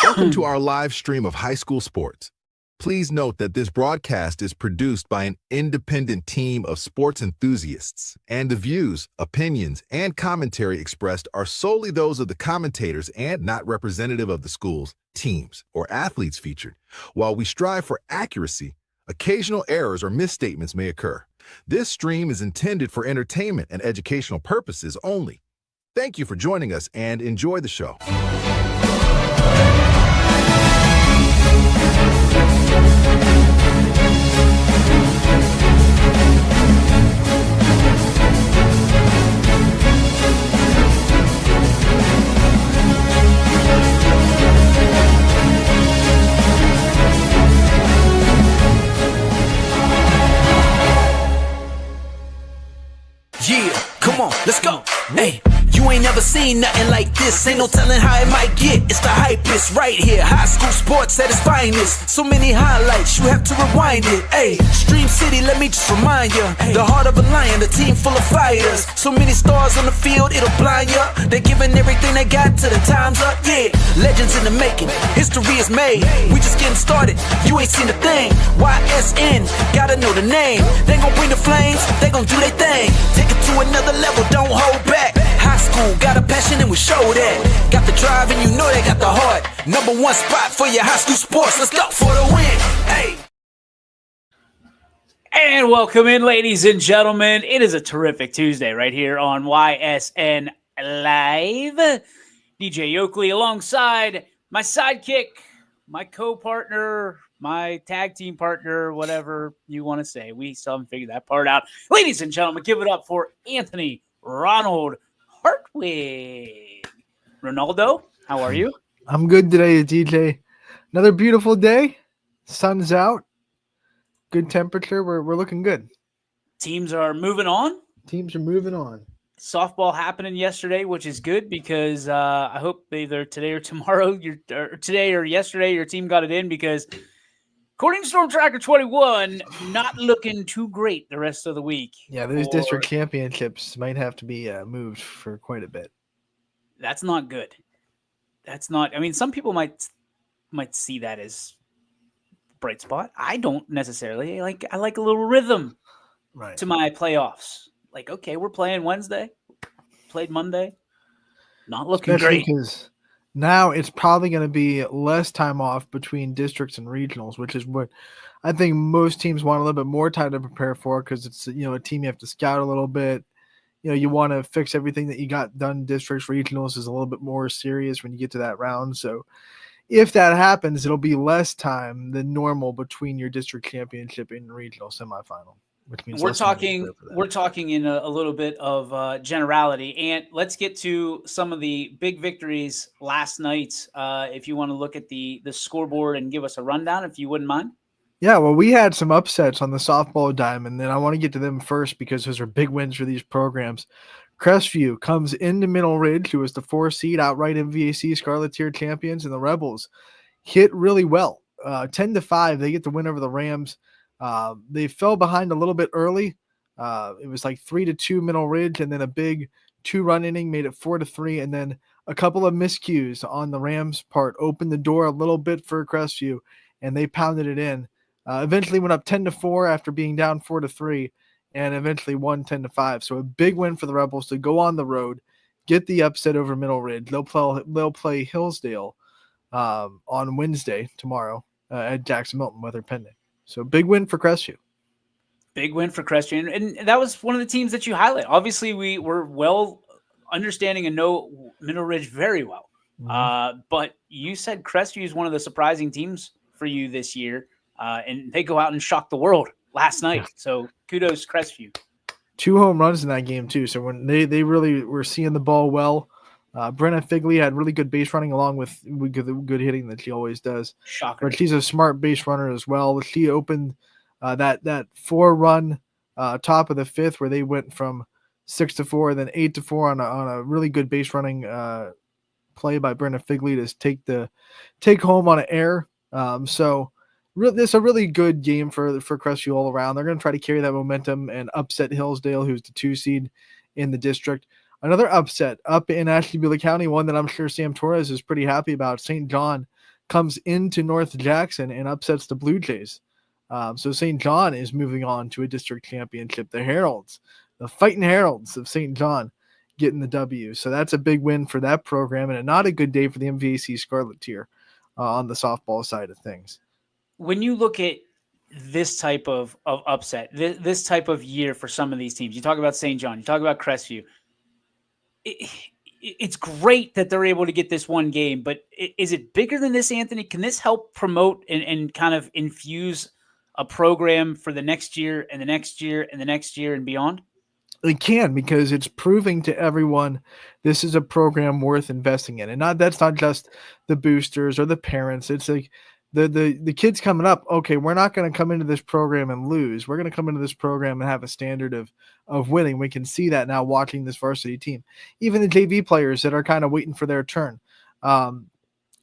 Welcome to our live stream of high school sports. Please note that this broadcast is produced by an independent team of sports enthusiasts, and the views, opinions, and commentary expressed are solely those of the commentators and not representative of the schools, teams, or athletes featured. While we strive for accuracy, occasional errors or misstatements may occur. This stream is intended for entertainment and educational purposes only. Thank you for joining us and enjoy the show. Yeah, come on, let's go. Hey, you ain't never seen nothing like this. Ain't no telling how it might get. It's the hypest right here. High school sports at its finest. So many highlights, you have to rewind it. Hey, Stream City, let me just remind ya. The heart of a lion, a team full of fighters. So many stars on the field, it'll blind ya. They're giving everything they got till the time's up. Yeah, legends in the making. History is made. We just getting started. You ain't seen a thing. YSN, gotta know the name. They gon' bring the flames. They gon' do their thing. Take it to another level. Don't hold back. High school, got a passion and we show that. Got the drive and you know they got the heart. Number one spot for your high school sports. Let's go for the win. Hey. And welcome in, ladies and gentlemen. It is a terrific Tuesday right here on YSN Live. DJ Oakley alongside my sidekick, my co-partner, my tag team partner, whatever you want to say. We still haven't figured that part out. Ladies and gentlemen, give it up for Anthony Ronald Hartwig. Ronaldo, how are you? I'm good today, DJ. Another beautiful day. Sun's out. Good temperature. We're looking good. Teams are moving on. Teams are moving on. Softball happening yesterday, which is good because I hope either today or tomorrow, today or yesterday, your team got it in because according to Storm Tracker 21, not looking too great the rest of the week. Yeah, those district championships might have to be moved for quite a bit. That's not good. That's not. I mean, some people might see that as bright spot. I don't necessarily. I like a little rhythm to my playoffs. Like, okay, we're playing Wednesday, played Monday, not looking Especially great. Because now it's probably going to be less time off between districts and regionals, which is what I think most teams want a little bit more time to prepare for because it's a team you have to scout a little bit. You want to fix everything that you got done. Districts, regionals is a little bit more serious when you get to that round. So if that happens, it'll be less time than normal between your district championship and regional semifinal. Which means we're talking in a little bit of generality, and let's get to some of the big victories last night. If you want to look at the scoreboard and give us a rundown, if you wouldn't mind. Yeah, well, we had some upsets on the softball diamond, and I want to get to them first because those are big wins for these programs. Crestview comes into Middle Ridge, who was the 4 seed, outright MVAC Scarlet Tier champions, and the Rebels hit really well. 10-5, they get the win over the Rams. They fell behind a little bit early. It was like 3-2 Middle Ridge, and then a big 2-run inning made it 4-3, and then a couple of miscues on the Rams' part opened the door a little bit for Crestview, and they pounded it in. Eventually went up 10-4 after being down 4-3, and eventually won 10-5. So a big win for the Rebels to go on the road, get the upset over Middle Ridge. They'll play Hillsdale on Wednesday tomorrow at Jackson Milton, weather pending. So big win for Crestview. Big win for Crestview. And that was one of the teams that you highlight. Obviously, we were well understanding and know Middle Ridge very well. Mm-hmm. But you said Crestview is one of the surprising teams for you this year. And they go out and shock the world last night. So kudos Crestview. 2 home runs in that game too. So when they really were seeing the ball well. Brenna Figley had really good base running along with good hitting that she always does. Shocker. But she's a smart base runner as well. She opened that 4-run top of the 5th where they went from 6-4 and then 8-4 on a really good base running play by Brenna Figley to take home on an air. So this is a really good game for Crestview all around. They're going to try to carry that momentum and upset Hillsdale, who's the 2 seed in the district. Another upset up in Ashtabula County, one that I'm sure Sam Torres is pretty happy about. St. John comes into North Jackson and upsets the Blue Jays. So St. John is moving on to a district championship. The Heralds, the Fighting Heralds of St. John, getting the W. So that's a big win for that program, and not a good day for the MVAC Scarlet Tier on the softball side of things. When you look at this type of upset, this type of year for some of these teams, you talk about St. John, you talk about Crestview. It's great that they're able to get this one game, but is it bigger than this, Anthony? Can this help promote and kind of infuse a program for the next year and the next year and the next year and beyond? It can, because it's proving to everyone this is a program worth investing in. And that's not just the boosters or the parents. It's like the kids coming up. Okay, we're not going to come into this program and lose. We're going to come into this program and have a standard of winning. We can see that now watching this varsity team. Even the JV players that are kind of waiting for their turn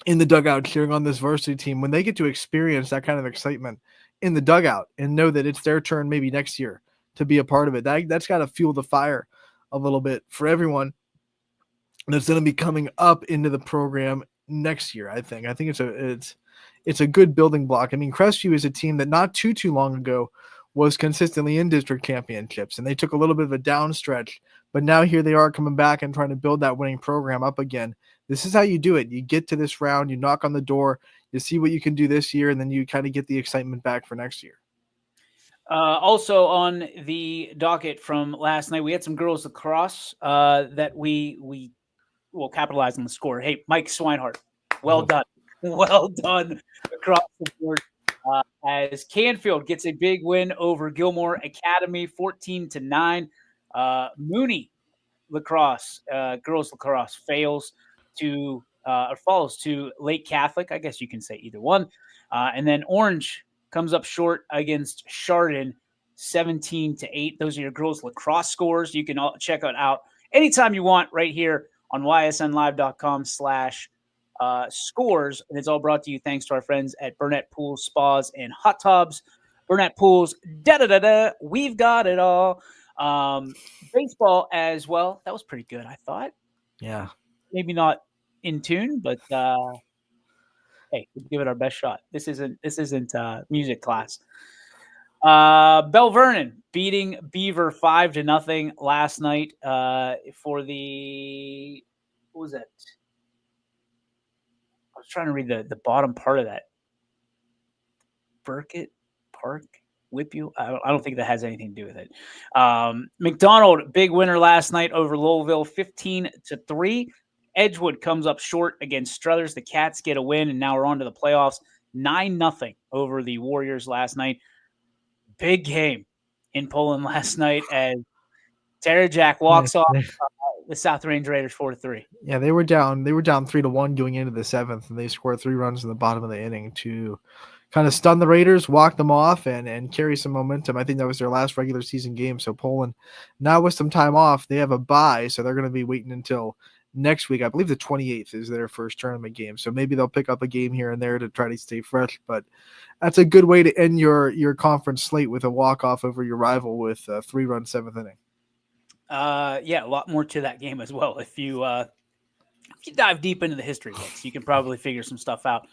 in the dugout cheering on this varsity team, when they get to experience that kind of excitement in the dugout and know that it's their turn maybe next year to be a part of it, that's got to fuel the fire a little bit for everyone that's going to be coming up into the program next year. I think it's a good building block. I mean, Crestview is a team that not too long ago was consistently in district championships, and they took a little bit of a down stretch, but now here they are coming back and trying to build that winning program up again. This is how you do it. You get to this round, you knock on the door, you see what you can do this year, and then you kind of get the excitement back for next year. Also on the docket from last night, we had some girls lacrosse that we will capitalize on the score. Hey, Mike Swinehart, well done across the board. As Canfield gets a big win over Gilmore Academy, 14-9. Mooney lacrosse, girls lacrosse, falls to Lake Catholic. I guess you can say either one. And then Orange comes up short against Chardon, 17-8. Those are your girls lacrosse scores. You can check it out anytime you want right here on ysnlive.com/scores. And it's all brought to you thanks to our friends at Burnett Pools, Spas, and Hot Tubs. Burnett Pools, we've got it all. Baseball as well. That was pretty good, I thought. Yeah. Maybe not in tune, but hey, we'll give it our best shot. This isn't music class. Bell Vernon beating Beaver 5-0 last night for the, what was that? I was trying to read the bottom part of that. Burkett Park Whippew. I don't think that has anything to do with it. McDonald, big winner last night over Lowellville, 15-3. Edgewood comes up short against Struthers. The Cats get a win, and now we're on to the playoffs. 9-0 over the Warriors last night. Big game in Poland last night as Tara Jack walks off the South Range Raiders 4-3. Yeah, they were down 3-1 going into the seventh, and they scored 3 runs in the bottom of the inning to kind of stun the Raiders, walk them off, and carry some momentum. I think that was their last regular season game. So Poland, now with some time off, they have a bye, so they're going to be waiting until next week. I believe the 28th is their first tournament game, so maybe they'll pick up a game here and there to try to stay fresh. But that's a good way to end your conference slate, with a walk-off over your rival with a 3-run seventh inning. Yeah, a lot more to that game as well. If you dive deep into the history books, you can probably figure some stuff out.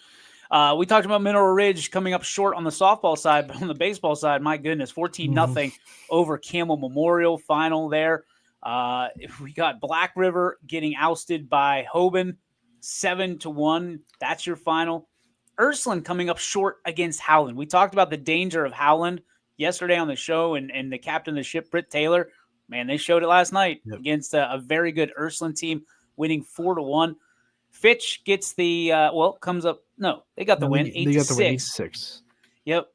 We talked about Mineral Ridge coming up short on the softball side, but on the baseball side, my goodness, 14-0 over Camel Memorial final there. We got Black River getting ousted by Hoban, 7-1. That's your final. Ursuline coming up short against Howland. We talked about the danger of Howland yesterday on the show, and the captain of the ship, Britt Taylor. Man, they showed it last night against a very good Ursuline team, winning 4-1. Fitch gets the comes up. No, they got the win. 8-6. Yep,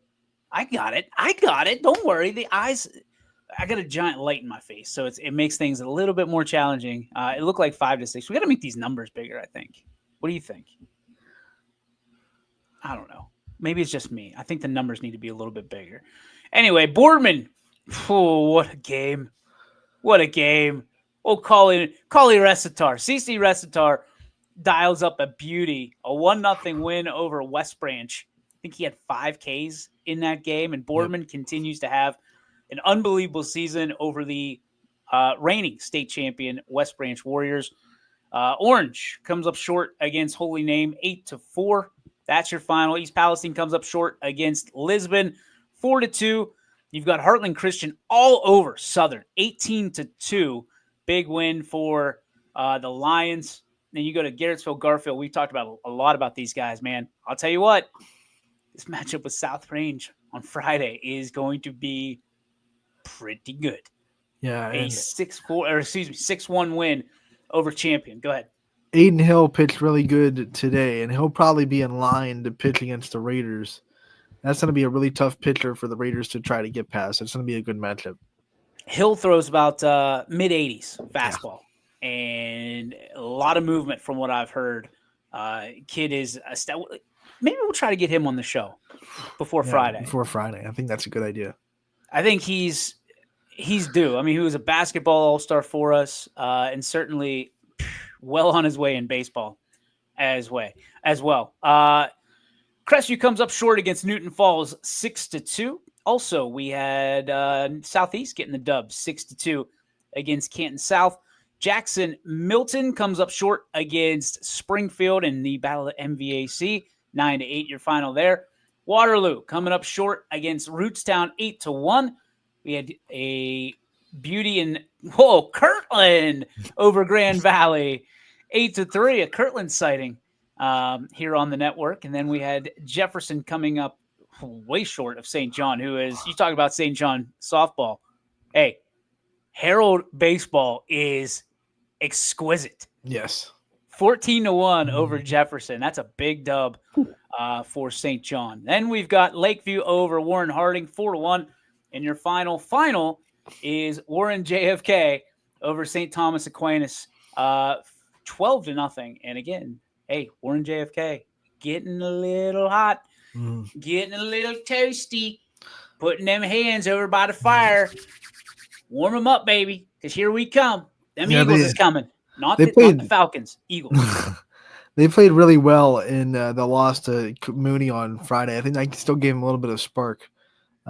I got it. Don't worry. The eyes. I got a giant light in my face, so it makes things a little bit more challenging. It looked like 5-6. We got to make these numbers bigger, I think. What do you think? I don't know. Maybe it's just me. I think the numbers need to be a little bit bigger. Anyway, Boardman. Oh, what a game. What a game. Oh, Collie Recitar. CC Recitar dials up a beauty. A 1-0 win over West Branch. I think he had 5 Ks in that game, and Boardman continues to have an unbelievable season over the reigning state champion West Branch Warriors. Orange comes up short against Holy Name 8-4. That's your final. East Palestine comes up short against Lisbon 4-2. You've got Heartland Christian all over Southern 18-2. Big win for the Lions. Then you go to Garrettsville Garfield. We talked about a lot about these guys, man. I'll tell you what, this matchup with South Range on Friday is going to be pretty good. Yeah, A 6-1 win over Champion. Go ahead. Aiden Hill pitched really good today, and he'll probably be in line to pitch against the Raiders. That's going to be a really tough pitcher for the Raiders to try to get past. It's going to be a good matchup. Hill throws about mid-80s fastball, and a lot of movement from what I've heard. Kid is maybe we'll try to get him on the show before Friday. Before Friday. I think that's a good idea. I think he's due. I mean, he was a basketball all-star for us, and certainly well on his way in baseball as well. Crestview comes up short against Newton Falls 6-2. Also, we had Southeast getting the dub 6-2 against Canton South. Jackson Milton comes up short against Springfield in the Battle of MVAC 9-8. Your final there. Waterloo coming up short against Rootstown 8-1. We had a beauty in Kirtland over Grand Valley 8-3. A Kirtland sighting here on the network, and then we had Jefferson coming up way short of St. John, who is, you talk about St. John softball. Hey, Harold baseball is exquisite. Yes. 14-1 over Jefferson. That's a big dub for St. John. Then we've got Lakeview over Warren Harding 4-1. And your final is Warren JFK over St. Thomas Aquinas 12-0. And again, hey, Warren JFK getting a little hot. Getting a little toasty, putting them hands over by the fire. Warm them up, baby, because here we come. Them Eagles is coming. Not the Falcons, Eagles. They played really well in the loss to Mooney on Friday. I think I still gave them a little bit of spark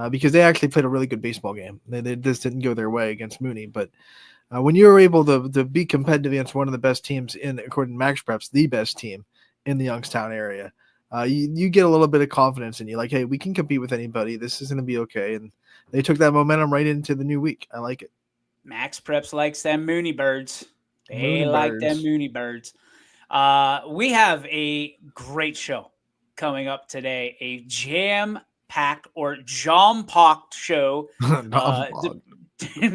because they actually played a really good baseball game. They just didn't go their way against Mooney. But when you're able to be competitive against one of the best teams according to Max Preps, the best team in the Youngstown area, you get a little bit of confidence in you. Like, hey, we can compete with anybody. This is going to be okay. And they took that momentum right into the new week. I like it. Max Preps likes them Mooney birds. They like them Mooney birds. We have a great show coming up today. A jam-packed or jam-packed show,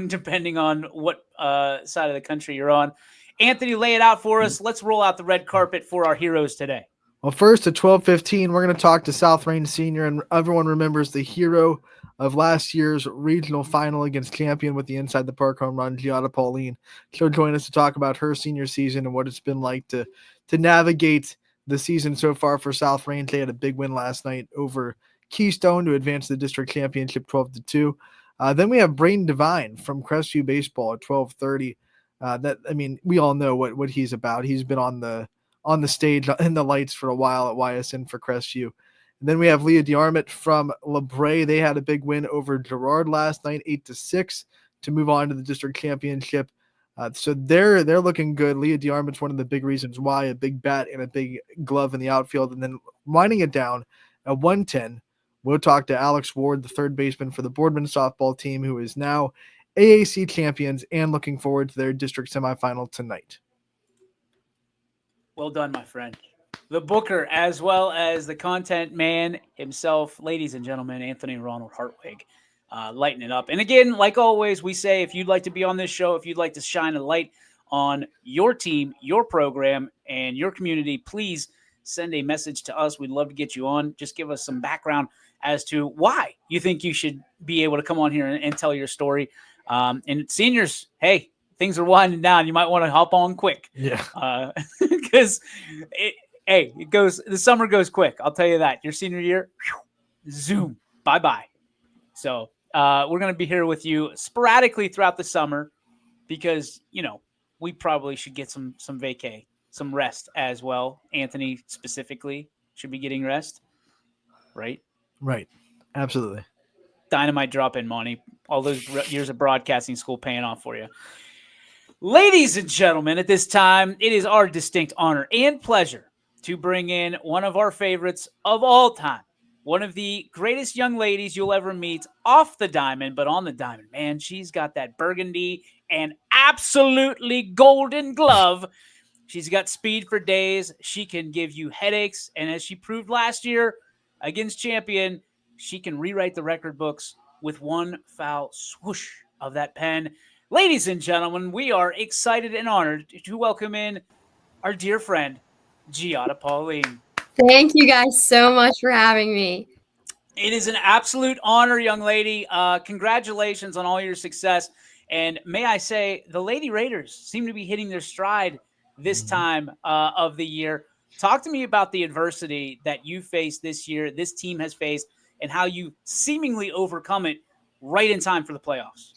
depending on what side of the country you're on. Anthony, lay it out for us. Let's roll out the red carpet for our heroes today. Well, first at 12:15, we're going to talk to South Range Senior, and everyone remembers the hero of last year's regional final against Champion with the Inside the Park home run, Giada Pauline. She'll join us to talk about her senior season and what it's been like to navigate the season so far for South Range. They had a big win last night over Keystone to advance the district championship 12-2. Then we have Braden Devine from Crestview Baseball at 12:30. We all know what he's about. He's been on the stage in the lights for a while at YSN for Crestview. And then we have Leah DeArmond from LeBray. They had a big win over Girard last night, 8-6, to move on to the district championship. So they're looking good. Leah DeArmond's one of the big reasons why, a big bat and a big glove in the outfield. And then winding it down at 1:10, we'll talk to Alex Ward, the third baseman for the Boardman softball team, who is now AAC champions and looking forward to their district semifinal tonight. Well done, my friend. The booker, as well as the content man himself, ladies and gentlemen, Anthony Ronald Hartwig, lighting it up. And again, like always, we say if you'd like to be on this show, if you'd like to shine a light on your team, your program, and your community, please send a message to us. We'd love to get you on. Just give us some background as to why you think you should be able to come on here and tell your story. And seniors, hey, things are winding down. You might want to hop on quick. Yeah. Because the summer goes quick. I'll tell you that. Your senior year, zoom, bye-bye. So we're going to be here with you sporadically throughout the summer because, we probably should get some vacay, some rest as well. Anthony specifically should be getting rest, right? Right. Absolutely. Dynamite drop in, Monty. all those years of broadcasting school paying off for you. Ladies and gentlemen, at this time, it is our distinct honor and pleasure to bring in one of our favorites of all time, one of the greatest young ladies you'll ever meet off the diamond, but on the diamond, man, she's got that burgundy and absolutely golden glove. She's got speed for days. She can give you headaches. And as she proved last year against Champion, she can rewrite the record books with one foul swoosh of that pen. Ladies and gentlemen, we are excited and honored to welcome in our dear friend, Giada Pauline. Thank you guys so much for having me. It is an absolute honor, young lady. Congratulations on all your success. And may I say, the Lady Raiders seem to be hitting their stride this time of the year. Talk to me about the adversity that you faced this year, this team has faced, and how you seemingly overcome it right in time for the playoffs.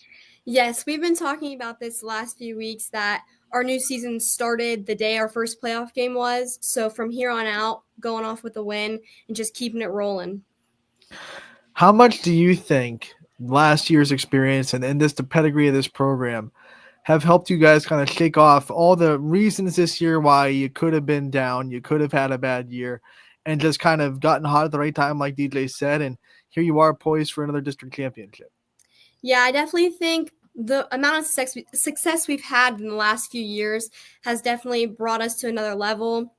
Yes, we've been talking about this last few weeks that our new season started the day our first playoff game was. So from here on out, going off with a win and just keeping it rolling. How much do you think last year's experience and the pedigree of this program have helped you guys kind of shake off all the reasons this year why you could have been down, you could have had a bad year, and just kind of gotten hot at the right time, like DJ said, and here you are poised for another district championship? Yeah, I definitely think the amount of success we've had in the last few years has definitely brought us to another level.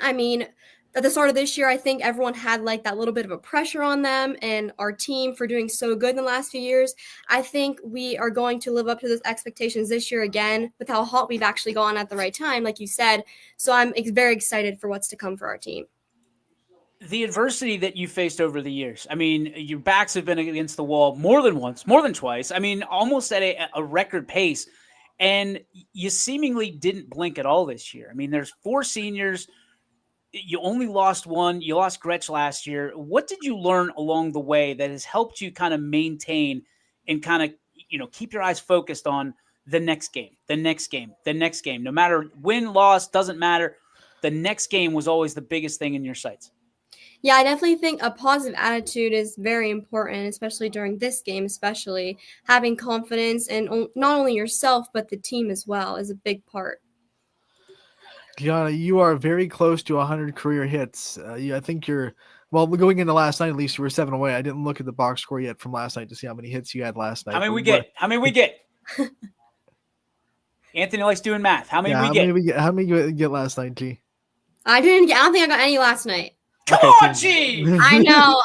I mean, at the start of this year, I think everyone had like that little bit of a pressure on them and our team for doing so good in the last few years. I think we are going to live up to those expectations this year again with how hot we've actually gone at the right time, like you said. So I'm very excited for what's to come for our team. The adversity that you faced over the years, I mean, your backs have been against the wall more than once, more than twice. I mean, almost at a record pace. And you seemingly didn't blink at all this year. I mean, there's 4 seniors. You only lost one. You lost Gretsch last year. What did you learn along the way that has helped you kind of maintain and kind of, keep your eyes focused on the next game, the next game, the next game? No matter win, loss, doesn't matter. The next game was always the biggest thing in your sights. Yeah, I definitely think a positive attitude is very important, especially during this game, especially having confidence in not only yourself, but the team as well is a big part. Giada, you are very close to 100 career hits. I think going into last night, at least you were 7 away. I didn't look at the box score yet from last night to see how many hits you had last night. How many we get? Anthony likes doing math. How many we get? How many you get last night, G? I don't think I got any last night. Come on, G! I know.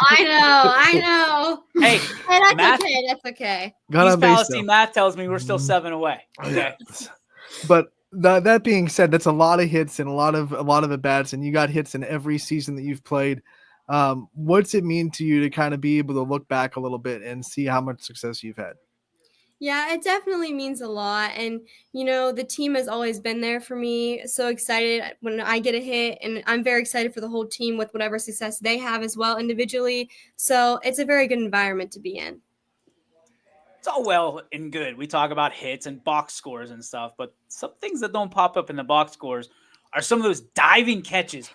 Hey, that's math, okay. That's okay. East Palestine math tells me we're still 7 away. Okay. But that being said, that's a lot of hits and a lot of at bats, and you got hits in every season that you've played. What's it mean to you to kind of be able to look back a little bit and see how much success you've had? Yeah, it definitely means a lot. And, the team has always been there for me. So excited when I get a hit, and I'm very excited for the whole team with whatever success they have as well individually. So it's a very good environment to be in. It's all well and good. We talk about hits and box scores and stuff, but some things that don't pop up in the box scores are some of those diving catches.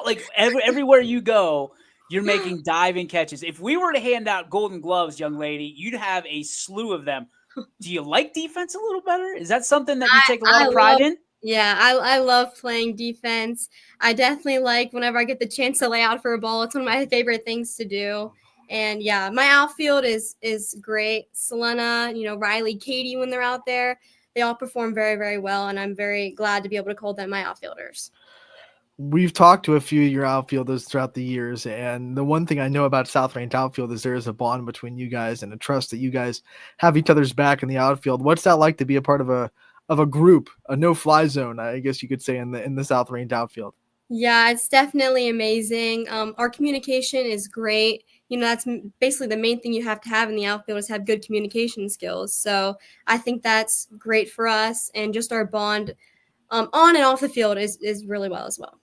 Like everywhere you go, you're making diving catches. If we were to hand out golden gloves, young lady, you'd have a slew of them. Do you like defense a little better? Is that something that you take a lot of pride in? Yeah, I love playing defense. I definitely like whenever I get the chance to lay out for a ball. It's one of my favorite things to do. And yeah, my outfield is great. Selena, Riley, Katie, when they're out there, they all perform very, very well. And I'm very glad to be able to call them my outfielders. We've talked to a few of your outfielders throughout the years, and the one thing I know about South Range outfield is there is a bond between you guys and a trust that you guys have each other's back in the outfield. What's that like to be a part of a group, a no-fly zone, I guess you could say, in the South Range outfield? Yeah, it's definitely amazing. Our communication is great. That's basically the main thing you have to have in the outfield is have good communication skills. So I think that's great for us, and just our bond on and off the field is really well as well.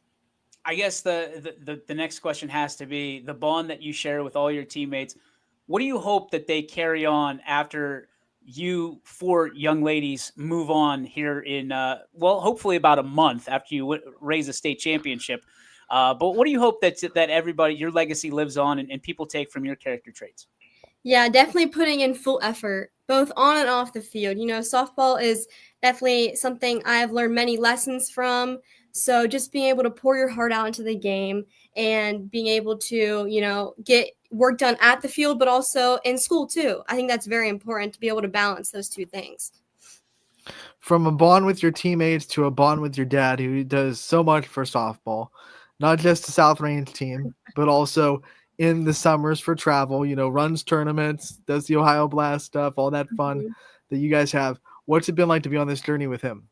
I guess the next question has to be the bond that you share with all your teammates. What do you hope that they carry on after you 4 young ladies move on here in, hopefully about a month after you raise a state championship? But what do you hope that everybody, your legacy lives on and people take from your character traits? Yeah, definitely putting in full effort, both on and off the field. Softball is definitely something I've learned many lessons from. So just being able to pour your heart out into the game and being able to, get work done at the field, but also in school too. I think that's very important to be able to balance those two things. From a bond with your teammates to a bond with your dad, who does so much for softball, not just the South Range team, but also in the summers for travel, runs tournaments, does the Ohio Blast stuff, all that fun Mhm. that you guys have. What's it been like to be on this journey with him?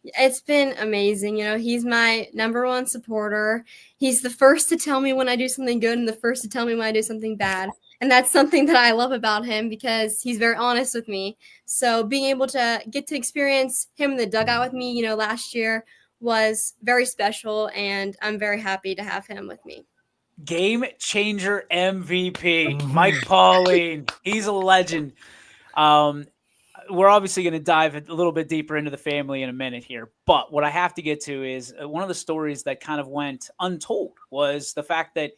It's been amazing. He's my number one supporter. He's the first to tell me when I do something good and the first to tell me when I do something bad. And that's something that I love about him because he's very honest with me. So being able to get to experience him in the dugout with me, last year was very special. And I'm very happy to have him with me. Game changer MVP, Mhm. Mike Pauline. He's a legend. We're obviously going to dive a little bit deeper into the family in a minute here. But what I have to get to is one of the stories that kind of went untold was the fact that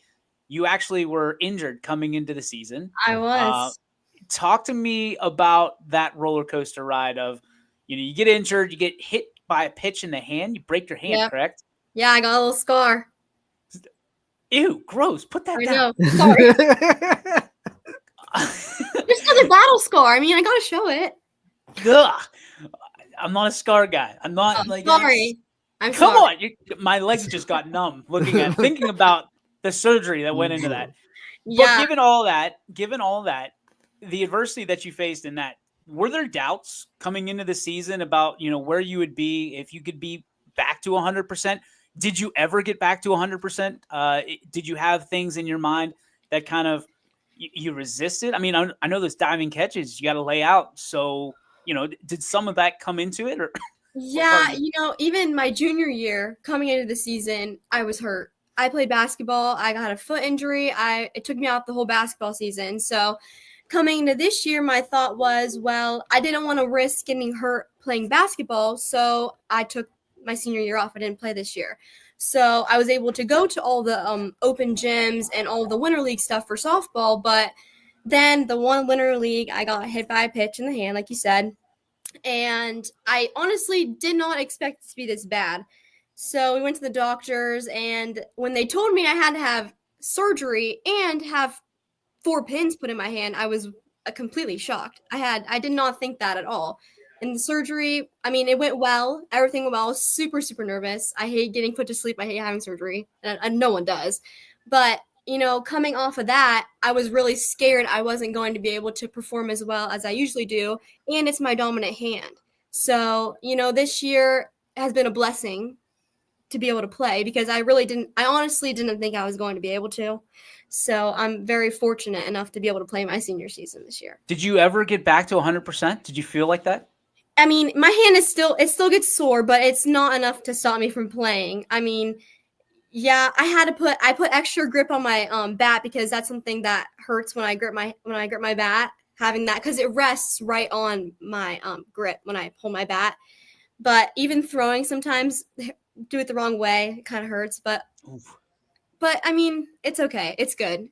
you actually were injured coming into the season. I was. Talk to me about that roller coaster ride of, you get injured, you get hit by a pitch in the hand, you break your hand, Yep. correct? Yeah, I got a little scar. Ew, gross. Put that I down. know. Sorry. Just another battle scar. I mean, I got to show it. Ugh. I'm not a scar guy. I'm not Oh, like sorry. I'm Come sorry. on, my legs just got numb thinking about the surgery that went into that. But Yeah. given all that, the adversity that you faced in that, were there doubts coming into the season about where you would be if you could be back to 100%? Did you ever get back to 100%? Did you have things in your mind that kind of you resisted? I mean, I know those diving catches you got to lay out. So did some of that come into it, or? Yeah, even my junior year coming into the season, I was hurt. I played basketball. I got a foot injury. It took me out the whole basketball season. So coming into this year, my thought was, well, I didn't want to risk getting hurt playing basketball. So I took my senior year off. I didn't play this year. So I was able to go to all the open gyms and all the winter league stuff for softball. But then the one winter league, I got hit by a pitch in the hand, like you said. And I honestly did not expect it to be this bad. So we went to the doctors, and when they told me I had to have surgery and have 4 pins put in my hand, I was completely shocked. I did not think that at all. And the surgery, I mean, it went well. Everything went well. I was super, super nervous. I hate getting put to sleep. I hate having surgery, and no one does. But coming off of that, I was really scared I wasn't going to be able to perform as well as I usually do. And it's my dominant hand. So, this year has been a blessing to be able to play because I honestly didn't think I was going to be able to. So I'm very fortunate enough to be able to play my senior season this year. Did you ever get back to 100%? Did you feel like that? I mean, my hand it still gets sore, but it's not enough to stop me from playing. I mean, yeah, I put extra grip on my bat because that's something that hurts when I grip my bat, having that because it rests right on my grip when I pull my bat. But even throwing sometimes do it the wrong way, it kind of hurts, but I mean, it's okay. It's good.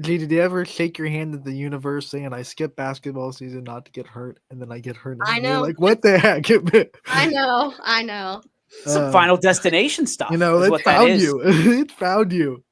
Gee, did you ever shake your hand at the universe saying I skipped basketball season not to get hurt, and then I get hurt? I And you're know. like, what the heck? I know. Some Final Destination stuff. is it what that found is. you. It found you.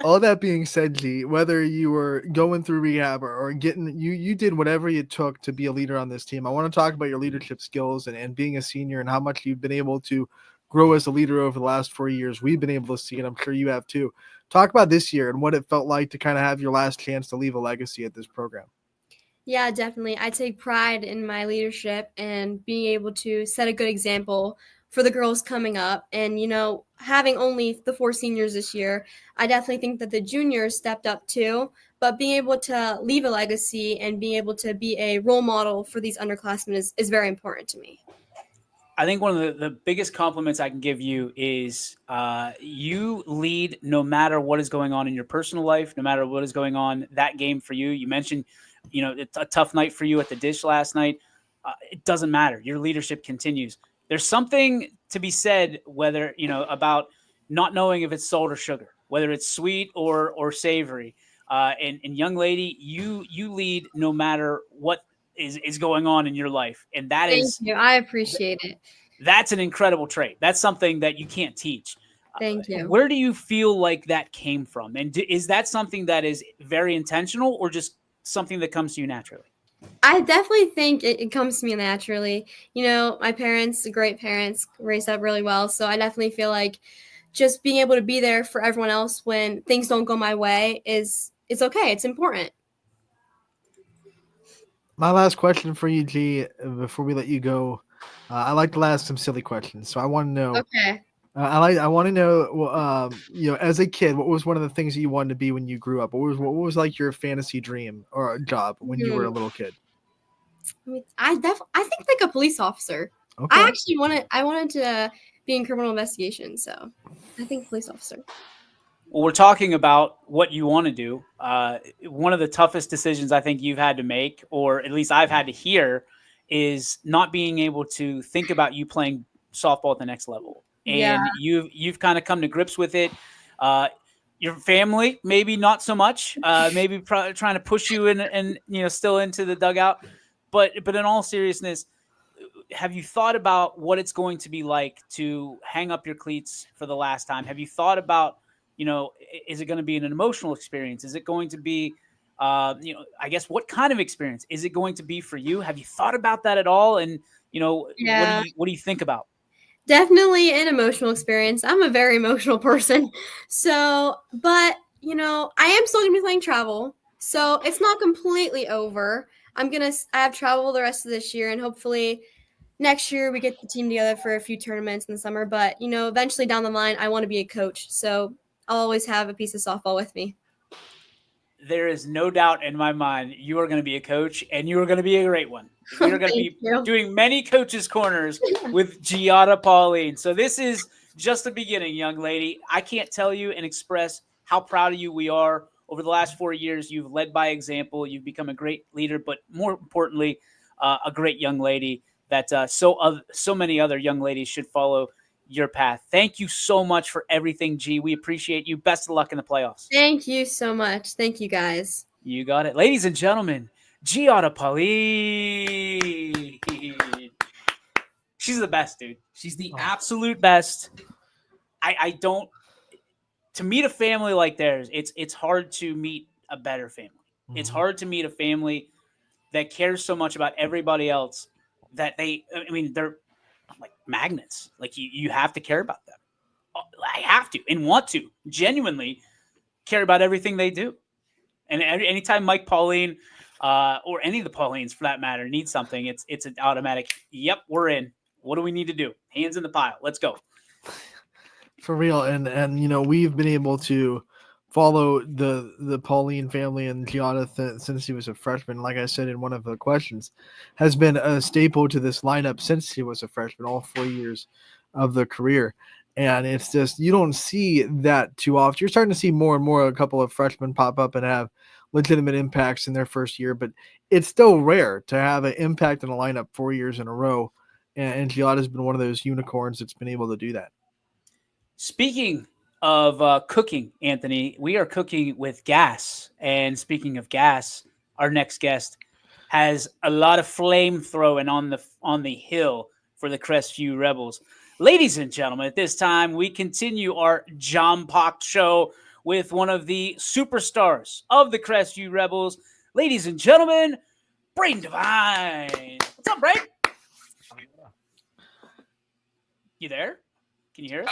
All that being said, G, whether you were going through rehab or getting you did whatever it took to be a leader on this team. I want to talk about your leadership skills and being a senior and how much you've been able to grow as a leader over the last 4 years. We've been able to see, and I'm sure you have too. Talk about this year and what it felt like to kind of have your last chance to leave a legacy at this program. Yeah, definitely. I take pride in my leadership and being able to set a good example for the girls coming up. And, having only the 4 seniors this year, I definitely think that the juniors stepped up too. But being able to leave a legacy and being able to be a role model for these underclassmen is very important to me. I think one of the biggest compliments I can give you is you lead no matter what is going on in your personal life, no matter what is going on that game for you. You mentioned, it's a tough night for you at the dish last night. It doesn't matter. Your leadership continues. There's something to be said, whether, about not knowing if it's salt or sugar, whether it's sweet or savory. And young lady, you lead no matter what is going on in your life, and Thank you. I appreciate it. that's an incredible trait. That's something that you can't teach. Thank you. Where do you feel like that came from? And is that something that is very intentional or just something that comes to you naturally? I definitely think it comes to me naturally. You know, my parents, great parents, raised up really well. So I definitely feel like just being able to be there for everyone else when things don't go my way it's okay. It's important. My last question for you, G, before we let you go, I like to ask some silly questions. So I want to know. Okay. I want to know. As a kid, what was one of the things that you wanted to be when you grew up? What was like your fantasy dream or job when you were a little kid? I mean, I think like a police officer. Okay. I wanted to be in criminal investigation, so I think police officer. Well, we're talking about what you want to do. One of the toughest decisions I think you've had to make, or at least I've had to hear, is not being able to think about you playing softball at the next level. And you've kind of come to grips with it. Your family, maybe not so much. Maybe trying to push you in and still into the dugout. But in all seriousness, have you thought about what it's going to be like to hang up your cleats for the last time? Have you thought about, is it going to be an emotional experience? Is it going to be, I guess, what kind of experience is it going to be for you? Have you thought about that at all? And, what do you think about? Definitely an emotional experience. I'm a very emotional person. So, but, I am still going to be playing travel. So it's not completely over. I have travel the rest of this year, and hopefully next year we get the team together for a few tournaments in the summer. But, eventually down the line, I want to be a coach. So I'll always have a piece of softball with me. There is no doubt in my mind you are going to be a coach, and you are going to be a great one. You're going to be doing many coaches' corners with Giada Pauline. So this is just the beginning, young lady. I can't tell you and express how proud of you we are. Over the last 4 years, you've led by example. You've become a great leader, but more importantly, a great young lady that so many other young ladies should follow your path. Thank you so much for everything, G. We appreciate you. Best of luck in the playoffs. Thank you so much. Thank you, guys. You got it. Ladies and gentlemen, Giada Pauline. She's the best, dude. She's the absolute best. I don't – to meet a family like theirs, it's hard to meet a better family. Mm-hmm. It's hard to meet a family that cares so much about everybody else that they're like magnets. Like you have to care about them. I have to and want to genuinely care about everything they do. And anytime Mike Pauline or any of the Paulines for that matter need something, it's an automatic, yep, we're in. What do we need to do? Hands in the pile. Let's go. For real. And we've been able to follow the Pauline family and Giada since he was a freshman. Like I said in one of the questions, has been a staple to this lineup since he was a freshman, all 4 years of the career. And it's just, you don't see that too often. You're starting to see more and more a couple of freshmen pop up and have legitimate impacts in their first year, but it's still rare to have an impact in a lineup 4 years in a row. And Giada has been one of those unicorns that's been able to do that. Speaking of cooking, Anthony, we are cooking with gas. And speaking of gas, our next guest has a lot of flame throwing on the hill for the Crestview Rebels. Ladies and gentlemen, at this time, we continue our John Pock show with one of the superstars of the Crestview Rebels. Ladies and gentlemen, Braden Devine. What's up, Braden? You there? Can you hear us?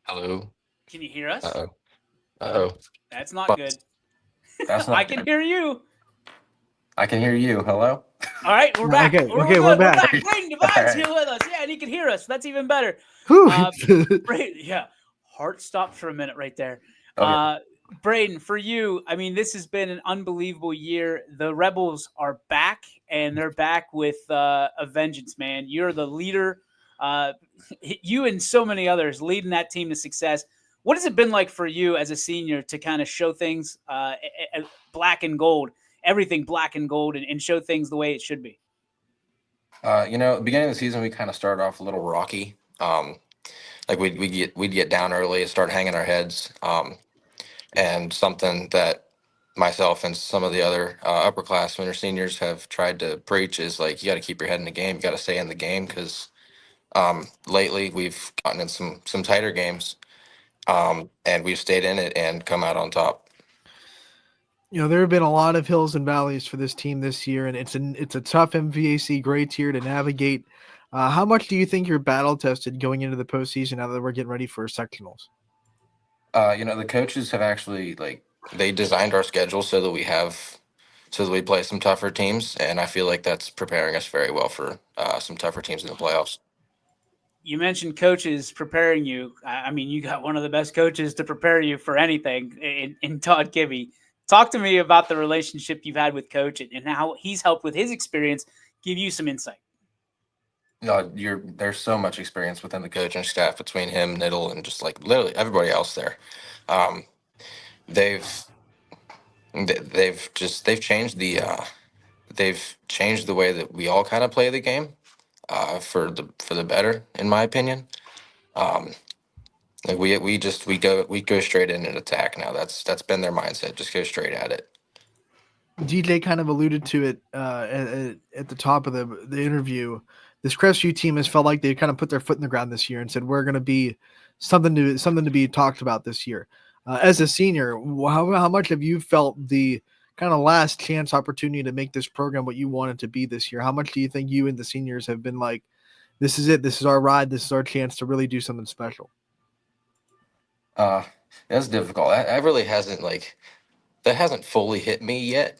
Hello. Can you hear us? Uh-oh. That's not good. That's not I can hear you. I can hear you. Hello? All right, we're back. Okay, we're back. Braden Devine's here with us. Yeah, and he can hear us. That's even better. Braden, heart stopped for a minute right there. Okay. Braden, for you, I mean, this has been an unbelievable year. The Rebels are back, and they're back with a vengeance, man. You're the leader. You and so many others leading that team to success. What has it been like for you as a senior to kind of show things black and gold, everything black and gold, and show things the way it should be? Beginning of the season, we kind of started off a little rocky. Like we'd get down early and start hanging our heads. and something that myself and some of the other upperclassmen or seniors have tried to preach is like you got to keep your head in the game. You got to stay in the game because lately we've gotten in some tighter games, and we've stayed in it and come out on top. There have been a lot of hills and valleys for this team this year, and it's a tough MVAC grade tier to navigate. How much do you think you're battle tested going into the postseason now that we're getting ready for sectionals? The coaches have actually they designed our schedule so that we play some tougher teams, and I feel like that's preparing us very well for some tougher teams in the playoffs. You mentioned coaches preparing you. I mean, you got one of the best coaches to prepare you for anything in Todd Kibbe. Talk to me about the relationship you've had with Coach and how he's helped with his experience give you some insight. There's so much experience within the coaching staff between him, Niddle, and just like literally everybody else there. They've changed they've changed the way that we all kind of play the game for the better, in my opinion. Like we go straight in and attack now. That's been their mindset. Just go straight at it. DJ kind of alluded to it at the top of the interview. This Crestview team has felt like they kind of put their foot in the ground this year and said we're going to be something to be talked about this year. As a senior, how much have you felt the kind of last chance opportunity to make this program what you want it to be this year? How much do you think you and the seniors have been like, this is it, this is our ride, this is our chance to really do something special? That's difficult. I really hasn't that hasn't fully hit me yet.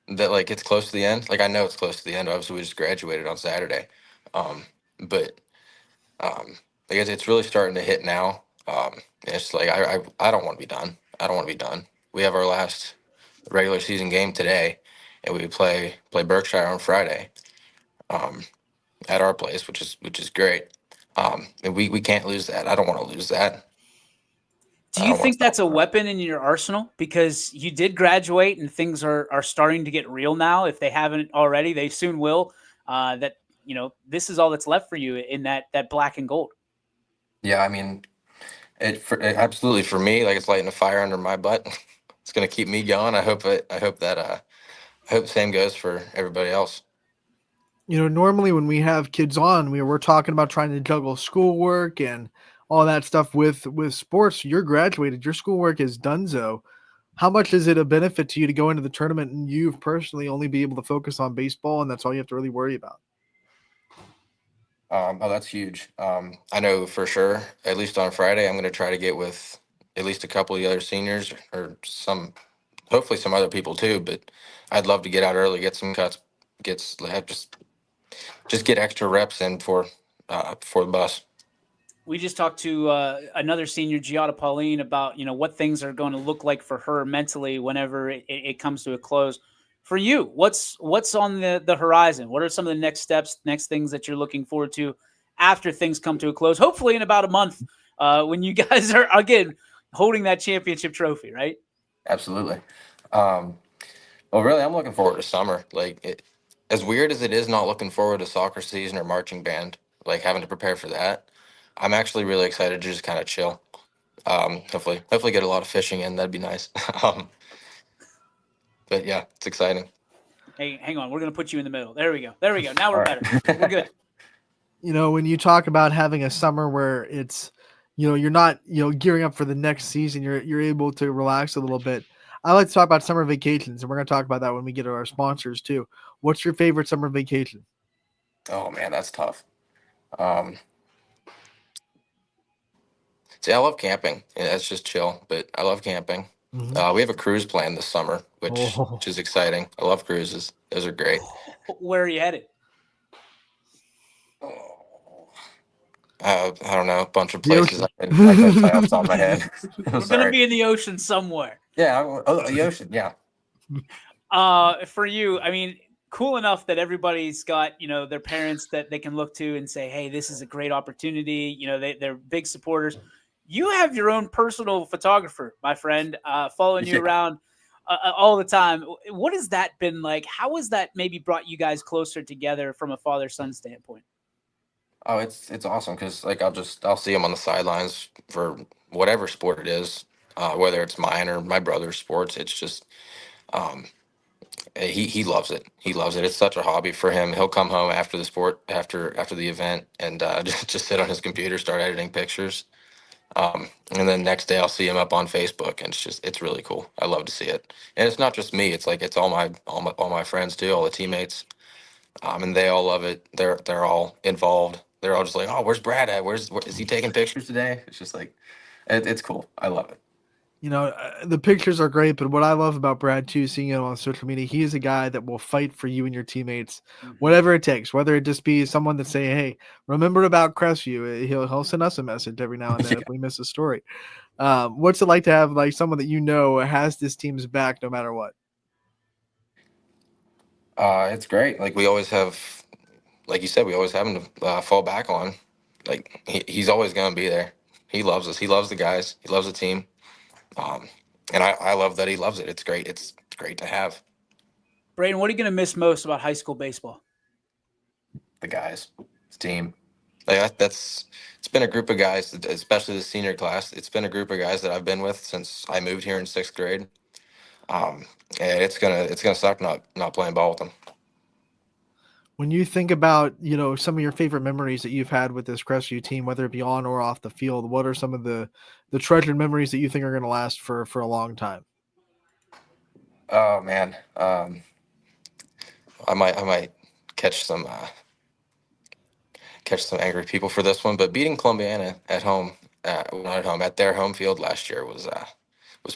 That it's close to the end. I know it's close to the end. Obviously, we just graduated on Saturday, but I guess it's really starting to hit now. It's I don't want to be done. I don't want to be done. We have our last regular season game today, and we play Berkshire on Friday, at our place, which is great. And we can't lose that. I don't want to lose that. Do you think that's a weapon in your arsenal? Because you did graduate and things are starting to get real now. If they haven't already, they soon will. That this is all that's left for you in that black and gold. Yeah, I mean, absolutely for me, it's lighting a fire under my butt. It's going to keep me going. I hope the same goes for everybody else. Normally when we have kids on, we're talking about trying to juggle schoolwork and all that stuff with sports. You're graduated, your schoolwork is donezo. How much is it a benefit to you to go into the tournament and you personally only be able to focus on baseball and that's all you have to really worry about? That's huge. I know for sure, at least on Friday, I'm going to try to get with at least a couple of the other seniors or hopefully some other people too, but I'd love to get out early, get some cuts, just get extra reps in for the bus. We just talked to another senior, Giada Pauline, about what things are going to look like for her mentally whenever it comes to a close. For you, what's on the horizon? What are some of the next steps, next things that you're looking forward to after things come to a close? Hopefully in about a month, when you guys are again holding that championship trophy, right? Absolutely. Well, really, I'm looking forward to summer. As weird as it is, not looking forward to soccer season or marching band, having to prepare for that. I'm actually really excited to just kind of chill. Hopefully get a lot of fishing in. That'd be nice. But yeah, it's exciting. Hey, hang on. We're going to put you in the middle. There we go. Now we're better. We're good. When you talk about having a summer where it's, you're not, gearing up for the next season, you're able to relax a little bit. I like to talk about summer vacations, and we're going to talk about that when we get to our sponsors too. What's your favorite summer vacation? Oh man, that's tough. See, I love camping. Yeah, that's just chill, but I love camping. Mm-hmm. We have a cruise planned this summer, which is exciting. I love cruises. Those are great. Where are you headed? I don't know, a bunch of places I can play off the top of my head. We're going to be in the ocean somewhere. Yeah, the ocean, yeah. For you, I mean, cool enough that everybody's got, their parents that they can look to and say, hey, this is a great opportunity. They're big supporters. You have your own personal photographer, my friend, following you around all the time. What has that been like? How has that maybe brought you guys closer together from a father-son standpoint? Oh, it's awesome because I'll see him on the sidelines for whatever sport it is. whether it's mine or my brother's sports. It's just he loves it. He loves it. It's such a hobby for him. He'll come home after the sport, after the event, and just sit on his computer, start editing pictures. And then next day I'll see him up on Facebook, and it's really cool. I love to see it. And it's not just me. It's like it's all my friends too, all the teammates. And they all love it. They're all involved. They're all just like, oh, where's Brad at? Is he taking pictures today? It's just like, it's cool. I love it. You know, the pictures are great, but what I love about Brad too, seeing him on social media, he is a guy that will fight for you and your teammates, whatever it takes. Whether it just be someone that say, "Hey, remember about Crestview?" He'll send us a message every now and then if we miss a story. What's it like to have like someone that you know has this team's back no matter what? It's great. Like we always have, like you said, we always have him to fall back on. Like he's always going to be there. He loves us. He loves the guys. He loves the team. And I love that he loves it. It's great. It's great to have Braden, what are you going to miss most about high school baseball? the guys, the team. Like it's been a group of guys, especially the senior class. It's been a group of guys that I've been with since I moved here in 6th grade. And it's gonna suck not playing ball with them. When you think about, you know, some of your favorite memories that you've had with this Crestview team, whether it be on or off the field, what are some of the treasured memories that you think are going to last for a long time? Oh man, I might catch some angry people for this one, but beating Columbiana at home, not at home, at their home field last year was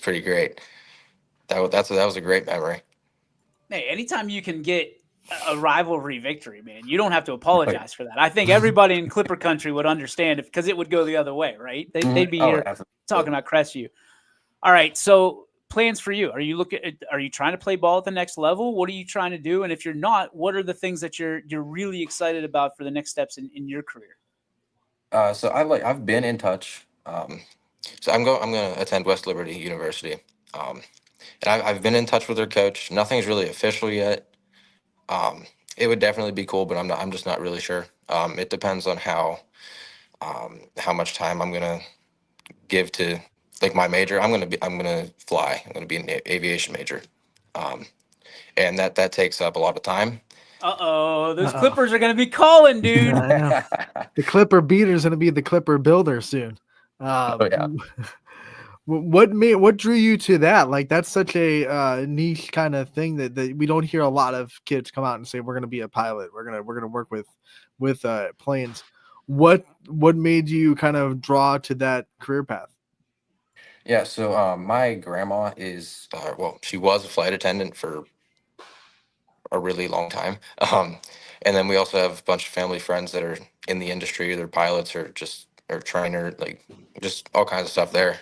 pretty great. That was a great memory. Hey, anytime you can get a rivalry victory, man, you don't have to apologize for that. I think everybody in Clipper country would understand because it would go the other way, right? They'd be here talking about Crestview. All right, so plans for you? Are you trying to play ball at the next level? What are you trying to do? And if you're not, what are the things that you're really excited about for the next steps in your career? So I've been in touch. So I'm going to attend West Liberty University. And I've been in touch with their coach. Nothing's really official yet. It would definitely be cool, but I'm just not really sure. It depends on how much time I'm gonna give to like my major. I'm gonna fly. I'm gonna be an aviation major. And that takes up a lot of time. Those Clippers are gonna be calling, dude. I know. The Clipper beater is going to be the Clipper builder soon. Oh yeah. What drew you to that? Like that's such a niche kind of thing that we don't hear a lot of kids come out and say we're going to be a pilot. We're gonna work with planes. What made you kind of draw to that career path? Yeah. So my grandma is she was a flight attendant for a really long time. And then we also have a bunch of family friends that are in the industry. They're pilots or trainer, like just all kinds of stuff there.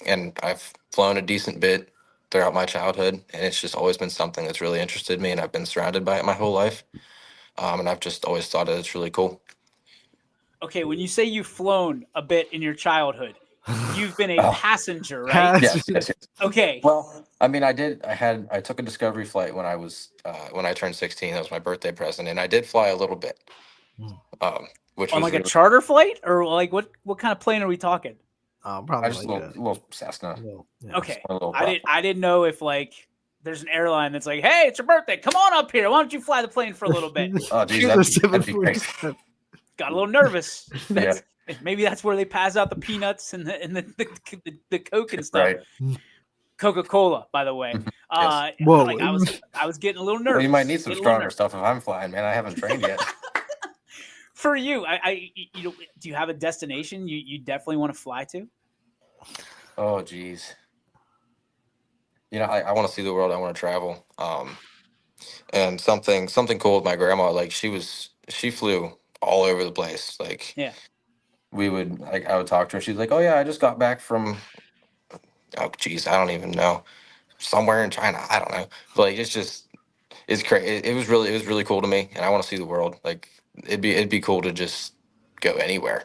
And I've flown a decent bit throughout my childhood, and it's just always been something that's really interested me, and I've been surrounded by it my whole life. And I've just always thought that it's really cool. Okay, when you say you've flown a bit in your childhood, you've been a passenger, right? Yes. Okay. Well, I mean, I took a Discovery flight when I turned 16. That was my birthday present, and I did fly a little bit. Which on was like a charter flight, or like what kind of plane are we talking? Probably just like a little Cessna. Okay, A little I didn't know if like there's an airline that's like, hey, it's your birthday, come on up here. Why don't you fly the plane for a little bit? Oh, geez, that'd be great. Got a little nervous. Maybe that's where they pass out the peanuts and the Coke and stuff. Right. Coca-Cola, by the way. Yes. Whoa. Like I was getting a little nervous. Well, you might need some stronger stuff if I'm flying, man. I haven't trained yet. For you, do you have a destination you definitely want to fly to? Oh, geez. I want to see the world. I want to travel. And something cool with my grandma. Like she flew all over the place. Like yeah. I would talk to her. She's like, oh yeah, I just got back from, oh geez, I don't even know, somewhere in China. I don't know. But like it's crazy. It was really cool to me, and I want to see the world. Like it'd be cool to just go anywhere.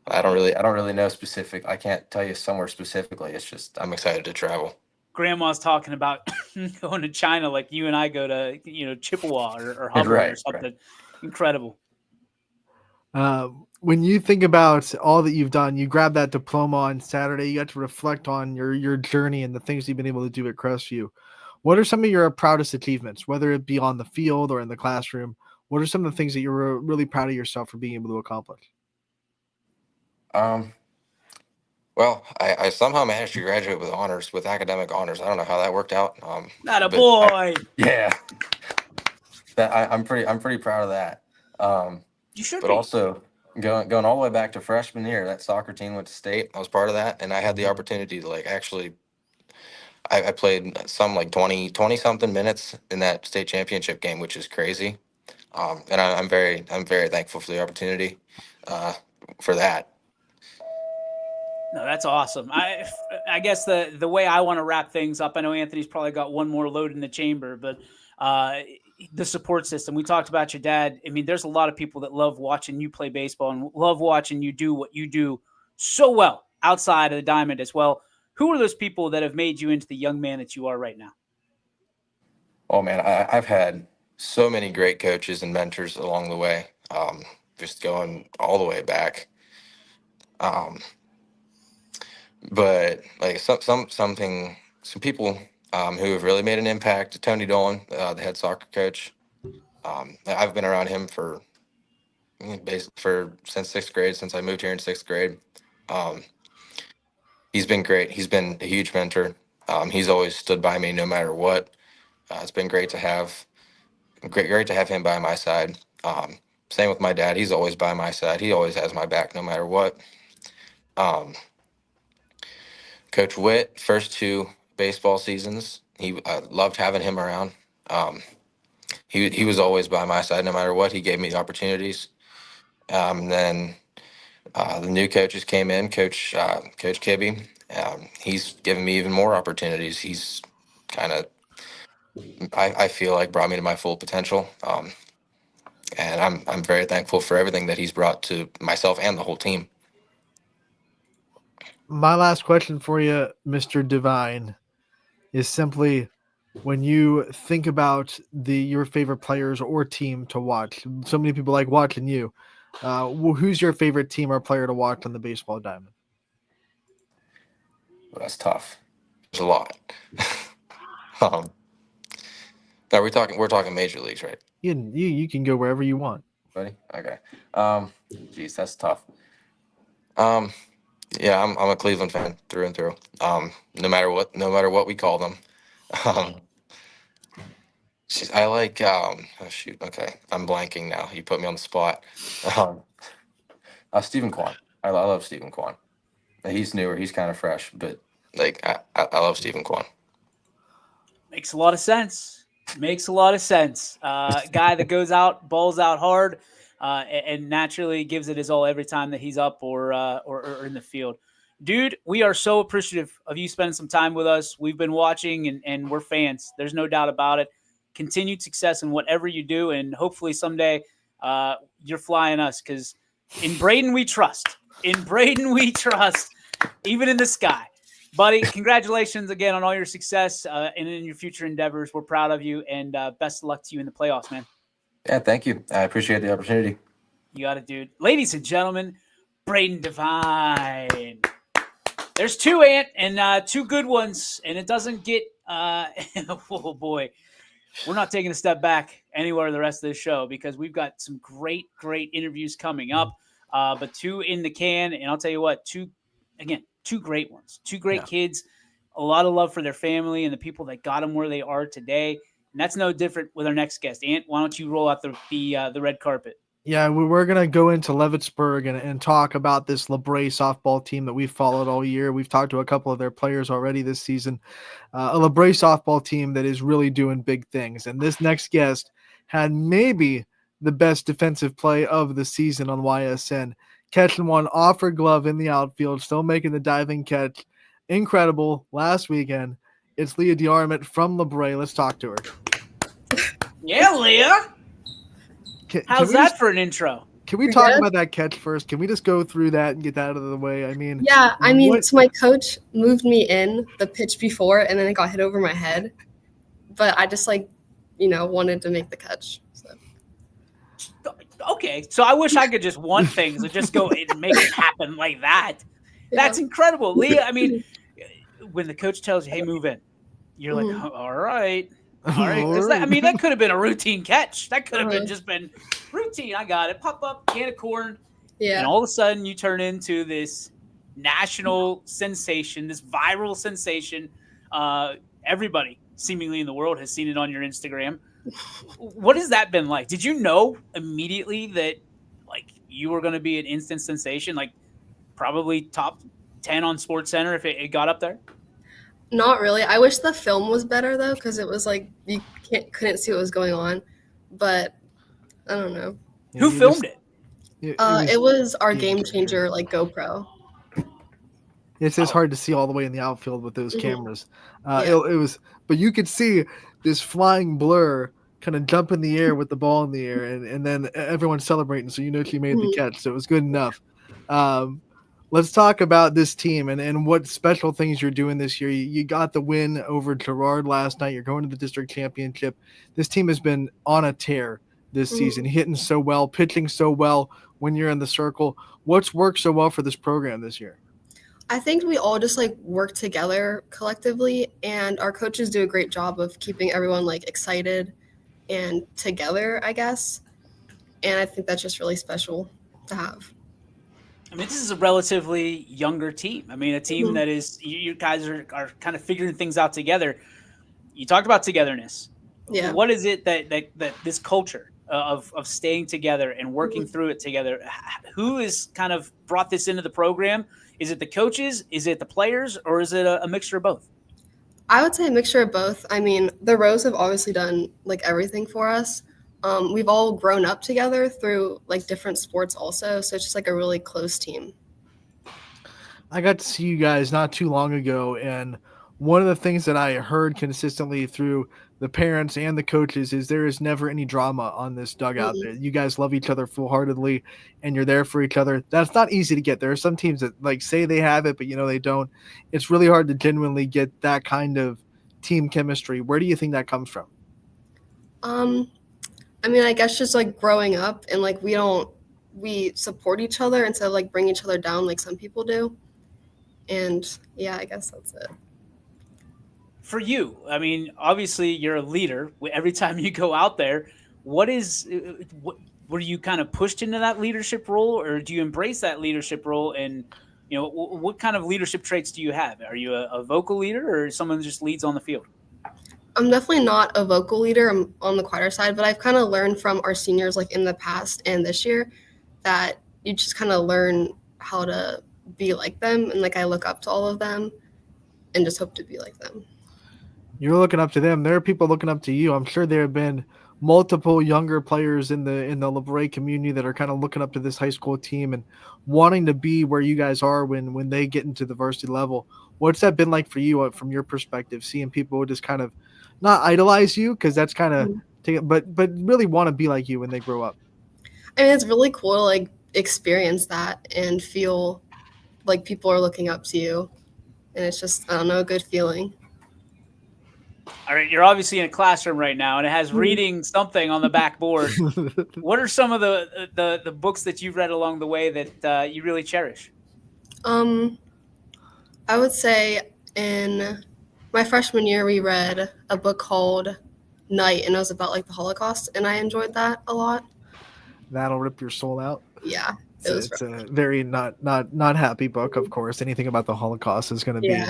I don't really know specific. I can't tell you somewhere specifically. It's just I'm excited to travel. Grandma's talking about going to China like you and I go to Chippewa or Hubbard or something. Right. Incredible. When you think about all that you've done, you grabbed that diploma on Saturday. You got to reflect on your journey and the things you've been able to do at Crestview. What are some of your proudest achievements, whether it be on the field or in the classroom? What are some of the things that you're really proud of yourself for being able to accomplish? Well, I somehow managed to graduate with honors, with academic honors. I don't know how that worked out. Not a but boy. Yeah, I'm pretty proud of that. You should But be. also going all the way back to freshman year, that soccer team went to state. I was part of that, and I had the opportunity to like actually. I played some like 20 something minutes in that state championship game, which is crazy. And I'm very thankful for the opportunity for that. No, that's awesome. I guess the way I want to wrap things up, I know Anthony's probably got one more load in the chamber, but the support system. We talked about your dad. I mean, there's a lot of people that love watching you play baseball and love watching you do what you do so well outside of the diamond as well. Who are those people that have made you into the young man that you are right now? Oh man, I've had so many great coaches and mentors along the way. Just going all the way back. But like some people who have really made an impact. Tony Dolan, the head soccer coach. I've been around him since sixth grade, since I moved here in sixth grade. He's been great. He's been a huge mentor. He's always stood by me no matter what. It's been great to have him by my side. Same with my dad. He's always by my side. He always has my back no matter what. Coach Witt, first 2 baseball seasons, I loved having him around. He was always by my side no matter what. He gave me the opportunities. Then the new coaches came in, Coach Kibbe. He's given me even more opportunities. He's kind of, I feel like, brought me to my full potential. And I'm very thankful for everything that he's brought to myself and the whole team. My last question for you, Mr. Divine, is simply, when you think about your favorite players or team to watch, so many people like watching you. Who's your favorite team or player to watch on the baseball diamond? Well, that's tough. There's a lot. Now we're talking major leagues, right? You can go wherever you want. Ready? Okay. Geez, that's tough. Yeah, I'm a Cleveland fan through and through. No matter what we call them. I like. Oh shoot. Okay, I'm blanking now. You put me on the spot. Stephen Kwan. I love Stephen Kwan. He's newer. He's kind of fresh, but like I love Stephen Kwan. Makes a lot of sense. Makes a lot of sense. Guy that goes out, balls out hard, and naturally gives it his all every time that he's up or in the field. Dude, we are so appreciative of you spending some time with us. We've been watching and we're fans. There's no doubt about it. Continued success in whatever you do, and hopefully someday you're flying us, because in Braden we trust. In Braden we trust, even in the sky. Buddy, congratulations again on all your success and in your future endeavors. We're proud of you, and best of luck to you in the playoffs, man. Yeah, thank you. I appreciate the opportunity. You got it, dude. Ladies and gentlemen, Braden Divine. There's 2, Ant, and 2 good ones, and it doesn't get oh boy. We're not taking a step back anywhere the rest of this show, because we've got some great interviews coming up. But 2 in the can, and I'll tell you what, 2 great ones. 2 great kids, a lot of love for their family and the people that got them where they are today. And that's no different with our next guest. Ant, why don't you roll out the red carpet? Yeah, we're going to go into Leavittsburg and talk about this LaBray softball team that we've followed all year. We've talked to a couple of their players already this season. A LaBray softball team that is really doing big things. And this next guest had maybe the best defensive play of the season on YSN. Catching one off her glove in the outfield, still making the diving catch. Incredible last weekend. It's Leah DeArmond from LaBray. Let's talk to her. Yeah, Leah. How's that for an intro? Can we talk about that catch first? Can we just go through that and get that out of the way? I mean, so my coach moved me in the pitch before, and then it got hit over my head. But I just wanted to make the catch. So. Okay, so I wish I could just want things and just go and make it happen like that. That's incredible, Leah. I mean, when the coach tells you, "Hey, move in," you're like, Mhm. "All right." All right, because I mean that could have been a routine catch. That could have been Uh-huh. just been routine. I got it. Pop up, can of corn, and Yeah. all of a sudden you turn into this national sensation, this viral sensation. Everybody seemingly in the world has seen it on your Instagram. What has that been like? Did you know immediately that like you were going to be an instant sensation, like probably top 10 on Sports Center if it got up there? Not really. I wish the film was better though, because it was like you couldn't see what was going on. But I don't know. Who filmed it? It was our Game game changer, like GoPro. It's just hard to see all the way in the outfield with those Mhm. cameras. Yeah. It was, but you could see this flying blur kind of jump in the air with the ball in the air, and then everyone's celebrating. So you know she made the Mhm. catch. So it was good enough. Let's talk about this team and what special things you're doing this year. You got the win over Girard last night. You're going to the district championship. This team has been on a tear this Mhm. season, hitting so well, pitching so well when you're in the circle. What's worked so well for this program this year? I think we all just like work together collectively, and our coaches do a great job of keeping everyone like excited and together, I guess. And I think that's just really special to have. I mean, this is a relatively younger team. I mean, a team Mhm. that is you guys are kind of figuring things out together. You talked about togetherness. Yeah. What is it that this culture of staying together and working through it together? Who has kind of brought this into the program? Is it the coaches? Is it the players? Or is it a mixture of both? I would say a mixture of both. I mean, the Rose have obviously done like everything for us. We've all grown up together through like different sports also, so it's just like a really close team. I got to see you guys not too long ago, and one of the things that I heard consistently through the parents and the coaches is there is never any drama on this dugout. Mm-mm. You guys love each other full-heartedly, and you're there for each other. That's not easy to get. There are some teams that like say they have it, but they don't. It's really hard to genuinely get that kind of team chemistry. Where do you think that comes from? I mean, I guess just like growing up and like we support each other instead of like bring each other down like some people do. And yeah, I guess that's it. For you, I mean, obviously you're a leader. Every time you go out there, what were you kind of pushed into that leadership role, or do you embrace that leadership role? And what kind of leadership traits do you have? Are you a vocal leader, or someone who just leads on the field? I'm definitely not a vocal leader. I'm on the quieter side, but I've kind of learned from our seniors like in the past and this year that you just kind of learn how to be like them. And like I look up to all of them and just hope to be like them. You're looking up to them. There are people looking up to you. I'm sure there have been multiple younger players in the LeBray community that are kind of looking up to this high school team and wanting to be where you guys are when they get into the varsity level. What's that been like for you from your perspective, seeing people just kind of not idolize you, because that's kind of but really want to be like you when they grow up? I mean, it's really cool to like experience that and feel like people are looking up to you. And it's just, I don't know, a good feeling. All right, you're obviously in a classroom right now, and it has reading something on the backboard. What are some of the books that you've read along the way that you really cherish? I would say in my freshman year, we read a book called Night, and it was about like the Holocaust, and I enjoyed that a lot. That'll rip your soul out. Yeah, it was It's a very not happy book, of course. Anything about the Holocaust is going to be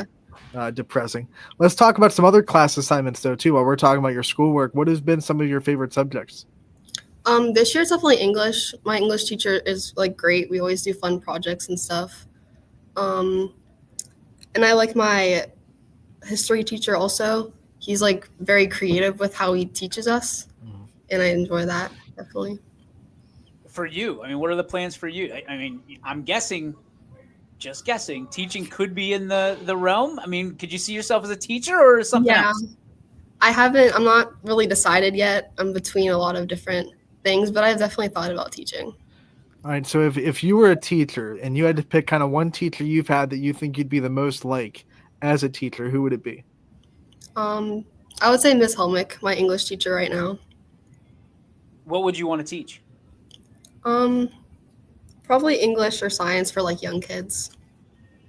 depressing. Let's talk about some other class assignments, though, too. While we're talking about your schoolwork, what has been some of your favorite subjects? This year it's definitely English. My English teacher is like great. We always do fun projects and stuff. And I like my history teacher also. He's like very creative with how he teaches us, and I enjoy that definitely. For you, I mean, what are the plans for you? I mean, I'm just guessing, teaching could be in the realm. I mean, could you see yourself as a teacher or something else? I'm not really decided yet. I'm between a lot of different things, but I've definitely thought about teaching. All right, so if you were a teacher and you had to pick kind of one teacher you've had that you think you'd be the most like as a teacher, who would it be? I would say Miss Helmick, my English teacher right now. What would you want to teach? Um, Probably English or science for like young kids.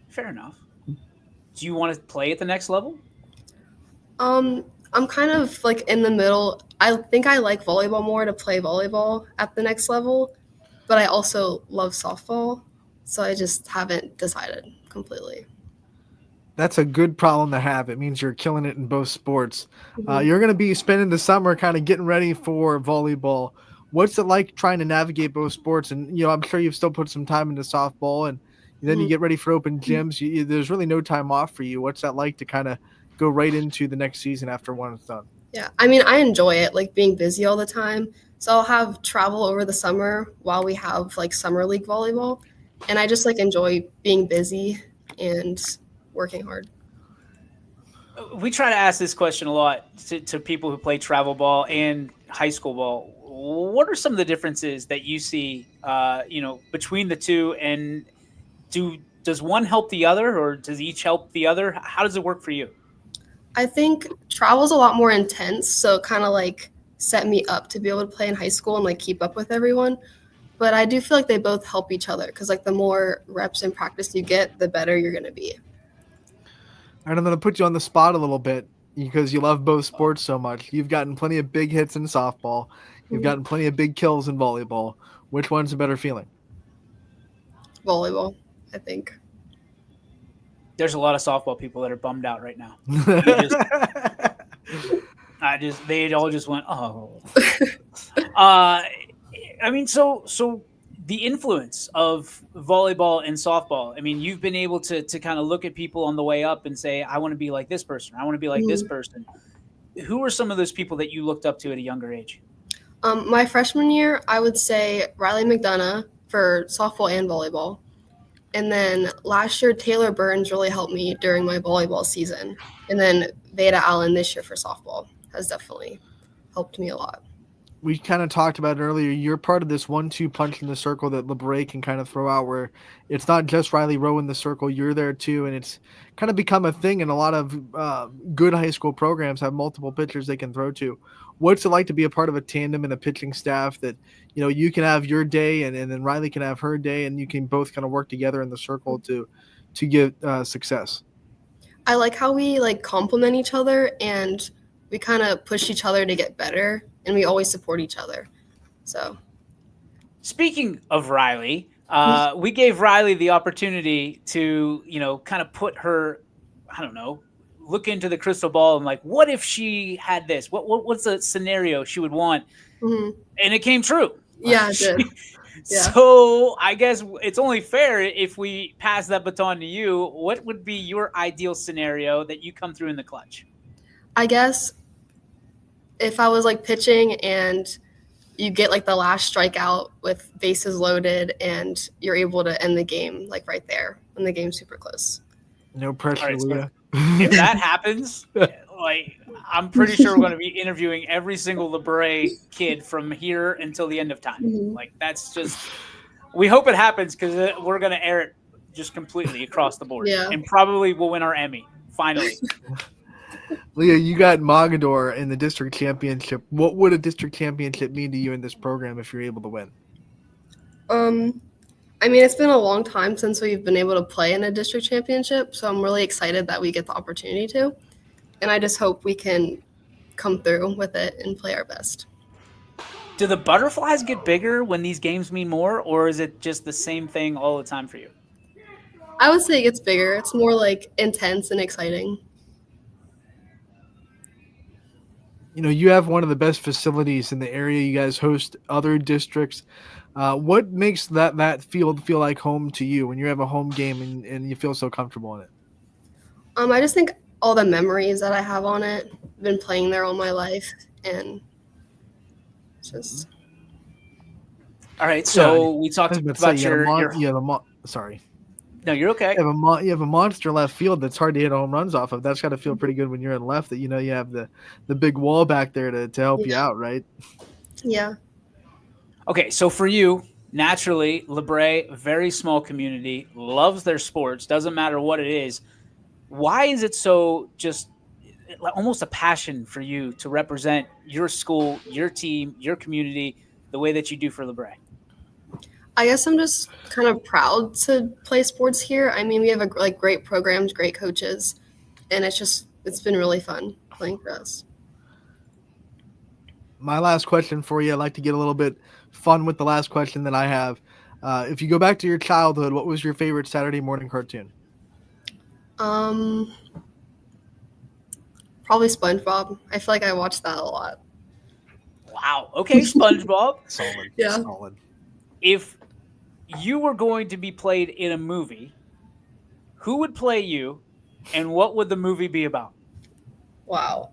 Fair enough. Do you want to play at the next level? I'm kind of like in the middle. I think I like volleyball more to play volleyball at the next level, but I also love softball, so I just haven't decided completely. That's a good problem to have. It means you're killing it in both sports. Mhm. You're going to be spending the summer kind of getting ready for volleyball. What's it like trying to navigate both sports? And I'm sure you've still put some time into softball, and then you Mhm. get ready for open gyms. There's really no time off for you. What's that like to kind of go right into the next season after one is done? Yeah, I mean, I enjoy it, like being busy all the time. So I'll have travel over the summer while we have like summer league volleyball, and I just like enjoy being busy and working hard. We try to ask this question a lot to people who play travel ball and high school ball. What are some of the differences that you see, between the two, and does one help the other, or does each help the other? How does it work for you? I think travel's a lot more intense, so it kind of like set me up to be able to play in high school and like keep up with everyone. But I do feel like they both help each other because like the more reps and practice you get, the better you're gonna be. And I'm going to put you on the spot a little bit because you love both sports so much. You've gotten plenty of big hits in softball. You've Mhm. gotten plenty of big kills in volleyball. Which one's a better feeling? Volleyball, I think. There's a lot of softball people that are bummed out right now. They all just went, oh. I mean, so the influence of volleyball and softball. I mean, you've been able to kind of look at people on the way up and say, I want to be like this person. I want to be like this Mhm. person. Who are some of those people that you looked up to at a younger age? My freshman year, I would say Riley McDonough for softball and volleyball. And then last year, Taylor Burns really helped me during my volleyball season. And then Veda Allen this year for softball has definitely helped me a lot. We kind of talked about it earlier. You're part of this 1-2 punch in the circle that LeBray can kind of throw out, where it's not just Riley Rowe in the circle. You're there too, and it's kind of become a thing. And a lot of good high school programs have multiple pitchers they can throw to. What's it like to be a part of a tandem and a pitching staff that you can have your day, and then Riley can have her day, and you can both kind of work together in the circle to get success? I like how we like complement each other and we kind of push each other to get better and we always support each other. So Speaking of Riley, we gave Riley the opportunity to, kind of put her, I don't know, look into the crystal ball and like, what if she had this? What's a scenario she would want? mhm. And it came true. Yeah, it did. Yeah. So I guess it's only fair if we pass that baton to you. What would be your ideal scenario that you come through in the clutch? I guess if I was like pitching and you get like the last strikeout with bases loaded and you're able to end the game like right there when the game's super close. No pressure, All right, so Leah. If that happens, like I'm pretty sure we're going to be interviewing every single LeBray kid from here until the end of time. Mhm. Like that's just. We hope it happens because we're going to air it just completely across the board, Yeah. and probably we'll win our Emmy finally. Leah, you got Mogador in the district championship. What would a district championship mean to you in this program if you're able to win? I mean, it's been a long time since we've been able to play in a district championship, so I'm really excited that we get the opportunity to. And I just hope we can come through with it and play our best. Do the butterflies get bigger when these games mean more, or is it just the same thing all the time for you? I would say it gets bigger. It's more like intense and exciting. You have one of the best facilities in the area. You guys host other districts. What makes that field feel like home to you when you have a home game and you feel so comfortable in it? I just think all the memories that I have on it. I've been playing there all my life, and it's just All right, so we I talked was about to about say, sorry. No, you're okay. You have a monster left field that's hard to hit home runs off of. That's got to feel pretty good when you're in left that you have the big wall back there to help you out, right? yeah. Okay, so for you, naturally, LeBray, very small community, loves their sports, doesn't matter what it is. Why is it so just almost a passion for you to represent your school, your team, your community, the way that you do for LeBray? I guess I'm just kind of proud to play sports here. I mean, we have great programs, great coaches, and it's been really fun playing for us. My last question for you, I'd like to get a little bit fun with the last question that I have. If you go back to your childhood, what was your favorite Saturday morning cartoon? Probably SpongeBob. I feel like I watched that a lot. Wow. Okay, SpongeBob. Solid. Yeah. Solid. If you were going to be played in a movie, who would play you, and what would the movie be about? Wow.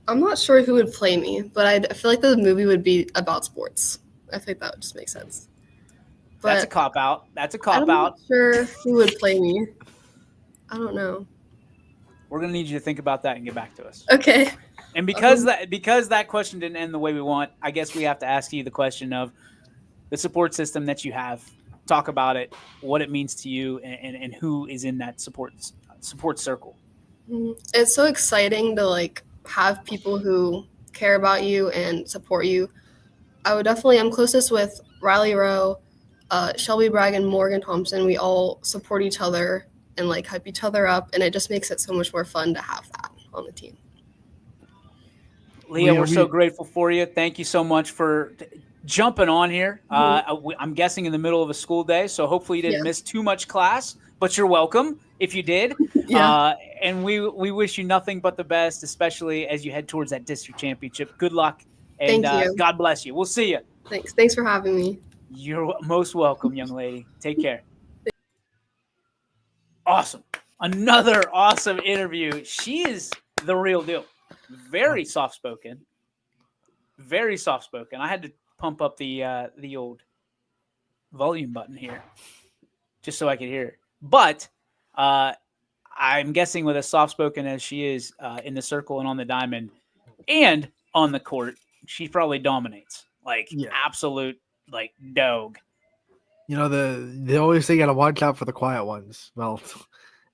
I'm not sure who would play me, but I feel like the movie would be about sports. I think that would just make sense. But That's a cop out. That's a I'm cop not out. sure who would play me. I don't know. We're gonna need you to think about that and get back to us. Okay. And because that question didn't end the way we want, I guess we have to ask you the question of the support system that you have. Talk about it, what it means to you, and who is in that support circle. It's so exciting to have people who care about you and support you. I'm closest with Riley Rowe, Shelby Bragg, and Morgan Thompson. We all support each other and hype each other up, and it just makes it so much more fun to have that on the team. Leah, we're so grateful for you. Thank you so much for jumping on here. I'm guessing in the middle of a school day, so hopefully you didn't miss too much class, but you're welcome if you did. Yeah. And we wish you nothing but the best, especially as you head towards that district championship. Good luck, and Thank you. God bless you. We'll see you. Thanks for having me. You're most welcome, young lady. Take care. Awesome. Another awesome interview. She is the real deal. Very soft-spoken. Very soft-spoken. I had to pump up the old volume button here just so I could hear it. But I'm guessing with as soft-spoken as she is in the circle and on the diamond and on the court, she probably dominates. Absolute dog. You know, they always say you got to watch out for the quiet ones. Well,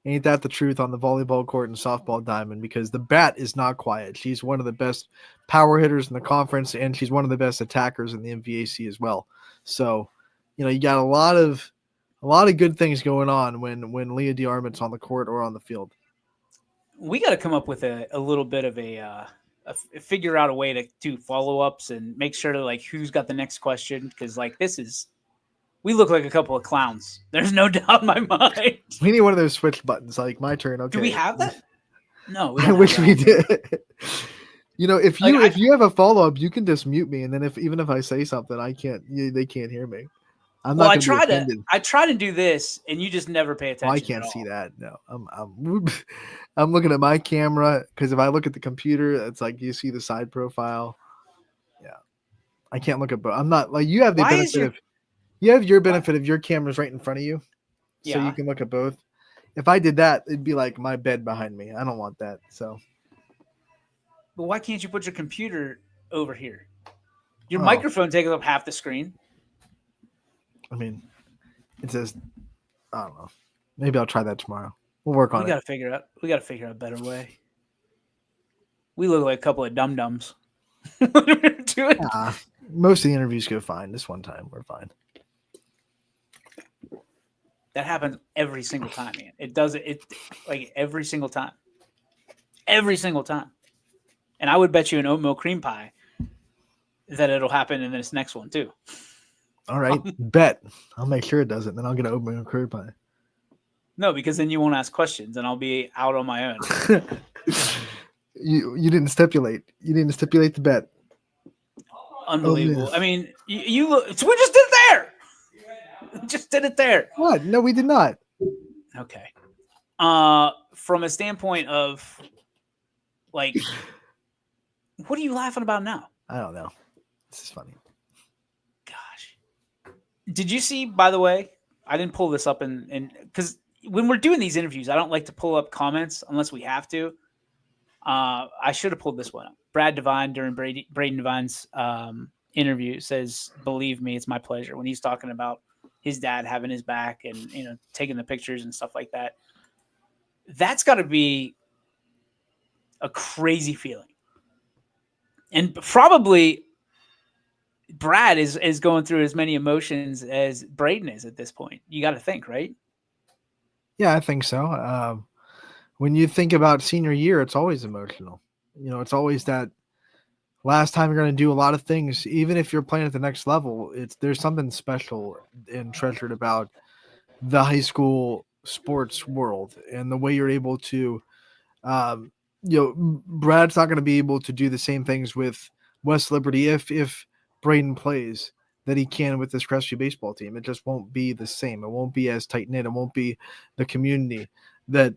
ain't that the truth on the volleyball court and softball diamond? Because the bat is not quiet. She's one of the best power hitters in the conference, and she's one of the best attackers in the MVAC as well. So, you got a lot of good things going on when Leah DeArmond's on the court or on the field. We got to come up with a little bit of figure out a way to do follow-ups and make sure to who's got the next question. Because we look like a couple of clowns. There's no doubt in my mind. We need one of those switch buttons, my turn. Okay. Do we have that? No. I wish we did. If you have a follow-up, you can just mute me, and then even if I say something, they can't hear me. I try to do this, and you just never pay attention. I can't see that. No, I'm looking at my camera because if I look at the computer, it's you see the side profile. Yeah, I can't look at both. I'm not you have the benefit of. You have your benefit of your camera's right in front of you, so you can look at both. If I did that, it'd be like my bed behind me. I don't want that. So, but why can't you put your computer over here? Your microphone takes up half the screen. I mean, it says, I don't know. Maybe I'll try that tomorrow. We'll work on it. We got to figure out a better way. We look like a couple of dum-dums. Most of the interviews go fine. This one time, we're fine. That happens every single time, man. It does it every single time. Every single time. And I would bet you an oatmeal cream pie that it'll happen in this next one too. All right. Bet. I'll make sure it doesn't. Then I'll get an oatmeal cream pie. No, because then you won't ask questions and I'll be out on my own. You didn't stipulate. You didn't stipulate the bet. Unbelievable. I mean, you look, so we just did it there. Just did it there. What? No, we did not. Okay. From a standpoint of what are you laughing about now? I don't know. This is funny. Gosh. Did you see, by the way, I didn't pull this up and because when we're doing these interviews, I don't like to pull up comments unless we have to. I should have pulled this one up. Brad Devine during Braden Devine's interview says, "Believe me, it's my pleasure." When he's talking about his dad having his back and taking the pictures and stuff like that, that's got to be a crazy feeling, and probably Brad is going through as many emotions as Braden is at this point. You got to think, right? Yeah, I think so. When you think about senior year, it's always emotional. It's always that last time you're going to do a lot of things. Even if you're playing at the next level, there's something special and treasured about the high school sports world and the way you're able to, Brad's not going to be able to do the same things with West Liberty if Braden plays that he can with this Crestview baseball team. It just won't be the same. It won't be as tight knit. It won't be the community that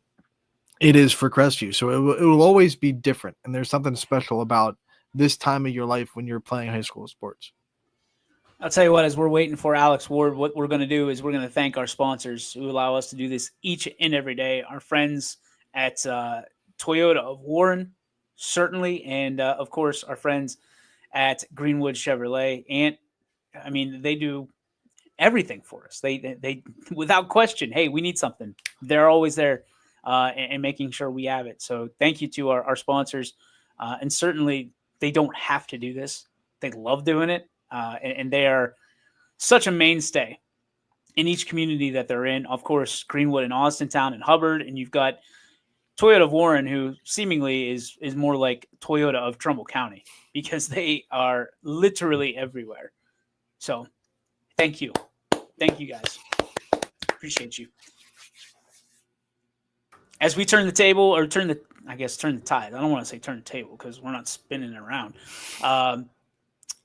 it is for Crestview. So it will always be different. And there's something special about this time of your life when you're playing high school sports. I'll tell you what, as we're waiting for Alex Ward, what we're going to do is we're going to thank our sponsors who allow us to do this each and every day. Our friends at Toyota of Warren, certainly, and of course, our friends at Greenwood Chevrolet. And I mean, they do everything for us. They without question, hey, we need something. They're always there and making sure we have it. So thank you to our sponsors. And certainly, they don't have to do this. They love doing it. And they are such a mainstay in each community that they're in. Of course, Greenwood and Austintown and Hubbard, and you've got Toyota of Warren, who seemingly is more like Toyota of Trumbull County because they are literally everywhere. So, thank you guys. Appreciate you. As we turn the table, or turn the tide. I don't want to say turn the table because we're not spinning it around.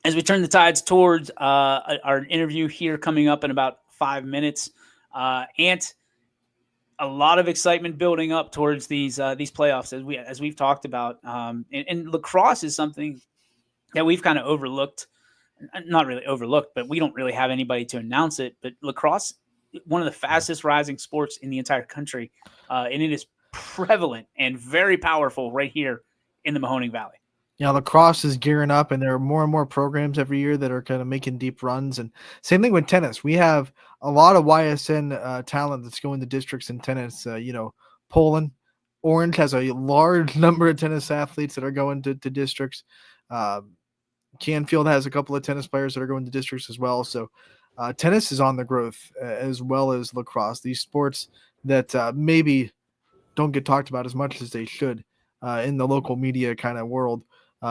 As we turn the tides towards our interview here coming up in about 5 minutes, Ant, a lot of excitement building up towards these playoffs as we've talked about, and lacrosse is something that we've kind of overlooked. Not really overlooked, but we don't really have anybody to announce it. But lacrosse, one of the fastest rising sports in the entire country, and it is prevalent and very powerful right here in the Mahoning Valley. Yeah, lacrosse is gearing up, and there are more and more programs every year that are kind of making deep runs. And same thing with tennis. We have a lot of YSN talent that's going to districts in tennis. Poland, Orange has a large number of tennis athletes that are going to districts. Canfield has a couple of tennis players that are going to districts as well. So tennis is on the growth as well as lacrosse. These sports that maybe don't get talked about as much as they should in the local media kind of world.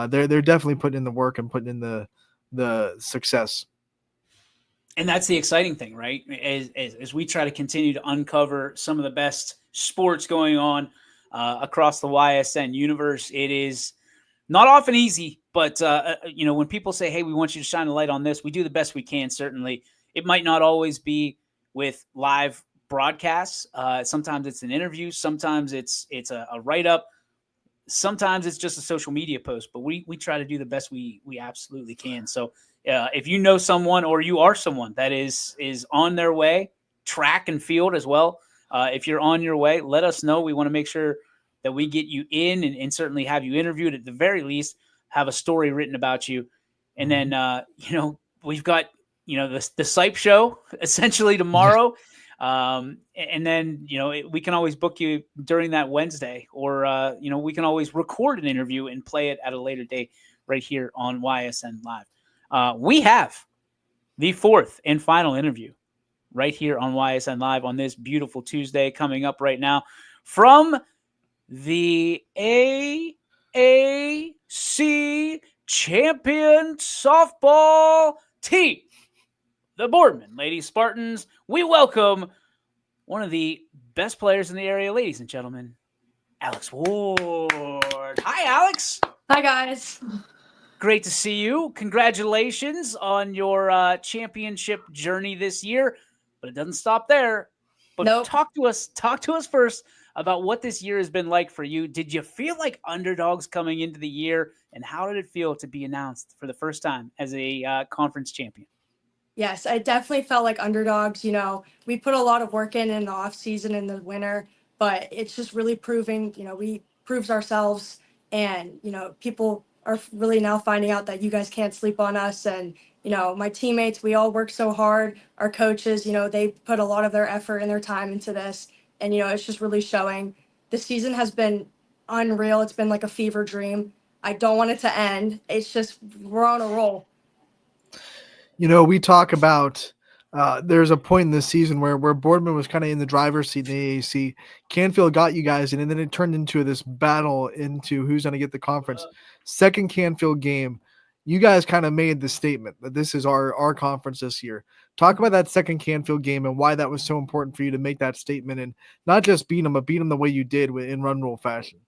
They're definitely putting in the work and putting in the success. And that's the exciting thing, right? As we try to continue to uncover some of the best sports going on across the YSN universe, it is not often easy, but when people say, hey, we want you to shine a light on this, we do the best we can, certainly. It might not always be with live broadcasts. Sometimes it's an interview. Sometimes it's a write-up. Sometimes it's just a social media post, but we try to do the best we absolutely can. So if you know someone or you are someone that is on their way, track and field as well, if you're on your way, let us know. We want to make sure that we get you in and certainly have you interviewed, at the very least, have a story written about you. And then, we've got, the Sipe show essentially tomorrow. And then, we can always book you during that Wednesday, or, we can always record an interview and play it at a later date right here on YSN Live. We have the fourth and final interview right here on YSN Live on this beautiful Tuesday coming up right now from the AAC champion softball team, the Boardman Lady Spartans. We welcome one of the best players in the area, ladies and gentlemen, Alex Ward. Hi, Alex. Hi, guys. Great to see you. Congratulations on your championship journey this year, but it doesn't stop there. But Nope. Talk to us first about what this year has been like for you. Did you feel like underdogs coming into the year, and how did it feel to be announced for the first time as a conference champion? Yes, I definitely felt like underdogs. We put a lot of work in the off season in the winter, but it's just really proving, we proved ourselves, and, people are really now finding out that you guys can't sleep on us. And, my teammates, we all work so hard. Our coaches, they put a lot of their effort and their time into this. And, it's just really showing. The season has been unreal. It's been like a fever dream. I don't want it to end. It's just, we're on a roll. We talk about there's a point in this season where Boardman was kind of in the driver's seat in the AAC. Canfield got you guys, and then it turned into this battle into who's going to get the conference. Second Canfield game, you guys kind of made the statement that this is our conference this year. Talk about that second Canfield game and why that was so important for you to make that statement and not just beat them, but beat them the way you did in run rule fashion.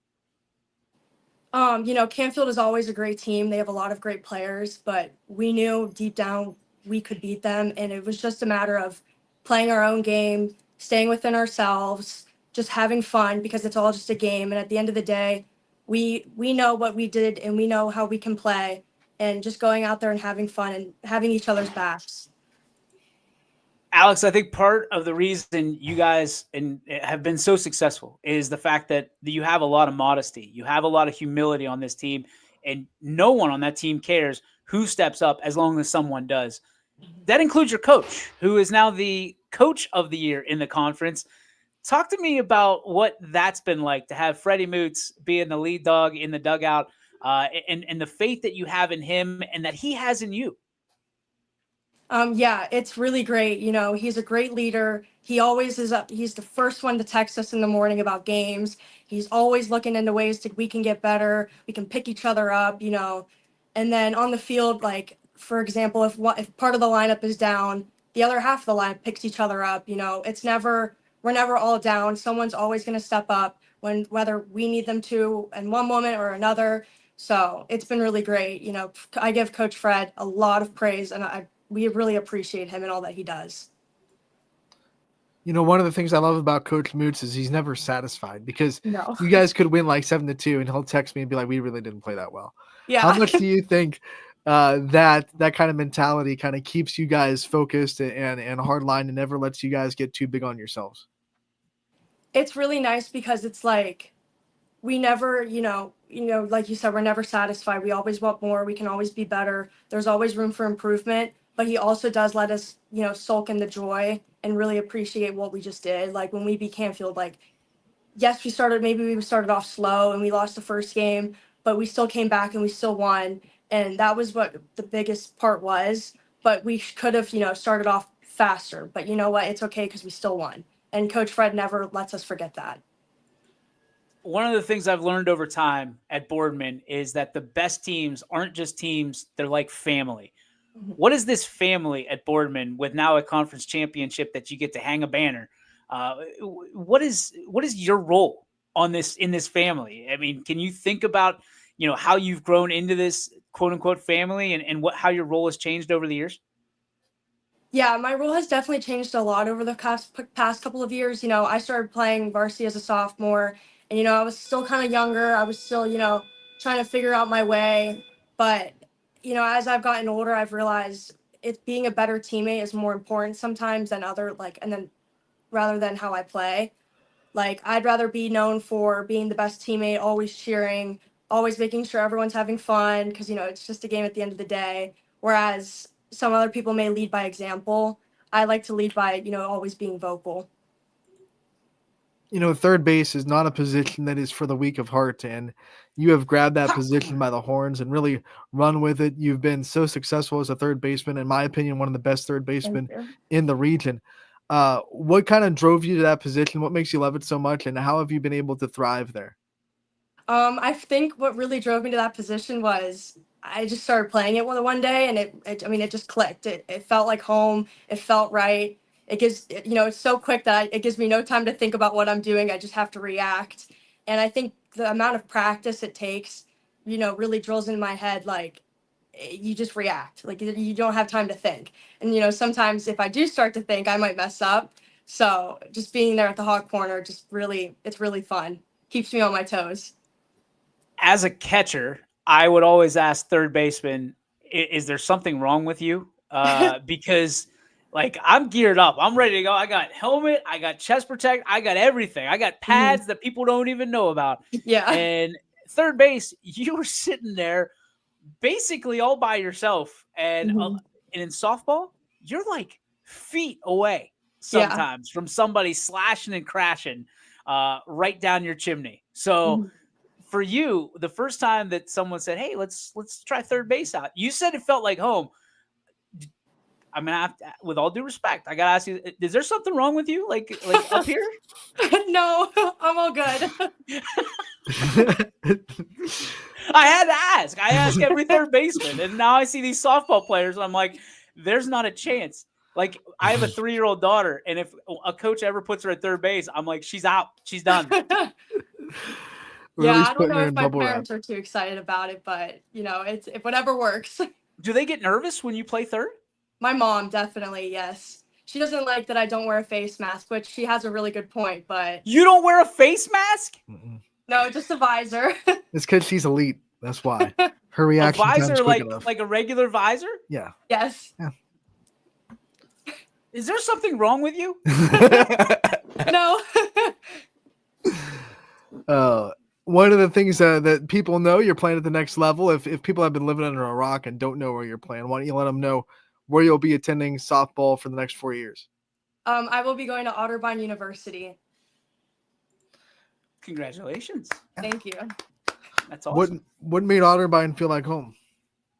Canfield is always a great team. They have a lot of great players, but we knew deep down we could beat them. And it was just a matter of playing our own game, staying within ourselves, just having fun because it's all just a game. And at the end of the day, we know what we did and we know how we can play and just going out there and having fun and having each other's backs. Alex, I think part of the reason you guys have been so successful is the fact that you have a lot of modesty. You have a lot of humility on this team, and no one on that team cares who steps up as long as someone does. That includes your coach, who is now the coach of the year in the conference. Talk to me about what that's been like to have Freddie Moots being the lead dog in the dugout and the faith that you have in him and that he has in you. Yeah, it's really great. He's a great leader. He always is up. He's the first one to text us in the morning about games. He's always looking into ways we can get better. We can pick each other up, and then on the field, like, for example, if part of the lineup is down, the other half of the lineup picks each other up. We're never all down. Someone's always going to step up whether we need them to in one moment or another. So it's been really great. I give Coach Fred a lot of praise, and we really appreciate him and all that he does. One of the things I love about Coach Moots is he's never satisfied because No. you guys could win like 7-2 and he'll text me and be like, we really didn't play that well. Yeah. How much do you think that kind of mentality kind of keeps you guys focused and hard line and never lets you guys get too big on yourselves? It's really nice because it's like we never, like you said, we're never satisfied. We always want more. We can always be better. There's always room for improvement. But he also does let us, sulk in the joy and really appreciate what we just did. Like when we beat Canfield, like, yes, we started off slow and we lost the first game, but we still came back and we still won. And that was what the biggest part was. But we could have, started off faster. But you know what? It's okay because we still won. And Coach Fred never lets us forget that. One of the things I've learned over time at Boardman is that the best teams aren't just teams, they're like family. What is this family at Boardman with now a conference championship that you get to hang a banner? What is your role in this family? I mean, can you think about, how you've grown into this quote unquote family and how your role has changed over the years? Yeah, my role has definitely changed a lot over the past couple of years. I started playing varsity as a sophomore and, I was still kind of younger. I was still, trying to figure out my way. But, as I've gotten older, I've realized being a better teammate is more important sometimes than rather than how I play. Like, I'd rather be known for being the best teammate, always cheering, always making sure everyone's having fun because, it's just a game at the end of the day. Whereas some other people may lead by example. I like to lead by, always being vocal. Third base is not a position that is for the weak of heart, and you have grabbed that position by the horns and really run with it. You've been so successful as a third baseman, in my opinion, one of the best third basemen in the region. What kind of drove you to that position? What makes you love it so much, and how have you been able to thrive there? I think what really drove me to that position was I just started playing it one day, and it just clicked. It felt like home. It felt right. It gives, it's so quick that it gives me no time to think about what I'm doing. I just have to react. And I think the amount of practice it takes, really drills in my head. Like, you just react. Like, you don't have time to think. And, sometimes if I do start to think, I might mess up. So just being there at the hot corner, it's really fun. Keeps me on my toes. As a catcher, I would always ask third baseman, is there something wrong with you? Because like I'm geared up. I'm ready to go. I got helmet. I got chest protect. I got everything. I got pads that people don't even know about. Yeah. And third base, you were sitting there basically all by yourself. And, and in softball, you're like feet away sometimes from somebody slashing and crashing right down your chimney. So for you, the first time that someone said, hey, let's try third base out, you said it felt like home. I'm gonna have to, with all due respect, I gotta ask you: is there something wrong with you, like up here? No, I'm all good. I had to ask. I ask every third baseman, and now I see these softball players. And I'm like, there's not a chance. Like, I have a 3-year-old daughter, and if a coach ever puts her at third base, I'm like, she's out. She's done. Yeah, I don't know if my parents are too excited about it, but it's if whatever works. Do they get nervous when you play third? My mom, definitely, yes. She doesn't like that I don't wear a face mask, which she has a really good point, but you don't wear a face mask? No, just a visor. It's because she's elite. That's why. Her reaction a visor, time's quick enough. like a regular visor? Yeah. Yes. Yeah. Is there something wrong with you? No. One of the things that people know, you're playing at the next level. If people have been living under a rock and don't know where you're playing, why don't you let them know where you'll be attending softball for the next 4 years? I will be going to Otterbein University. Congratulations. Thank you. That's awesome. What made Otterbein feel like home?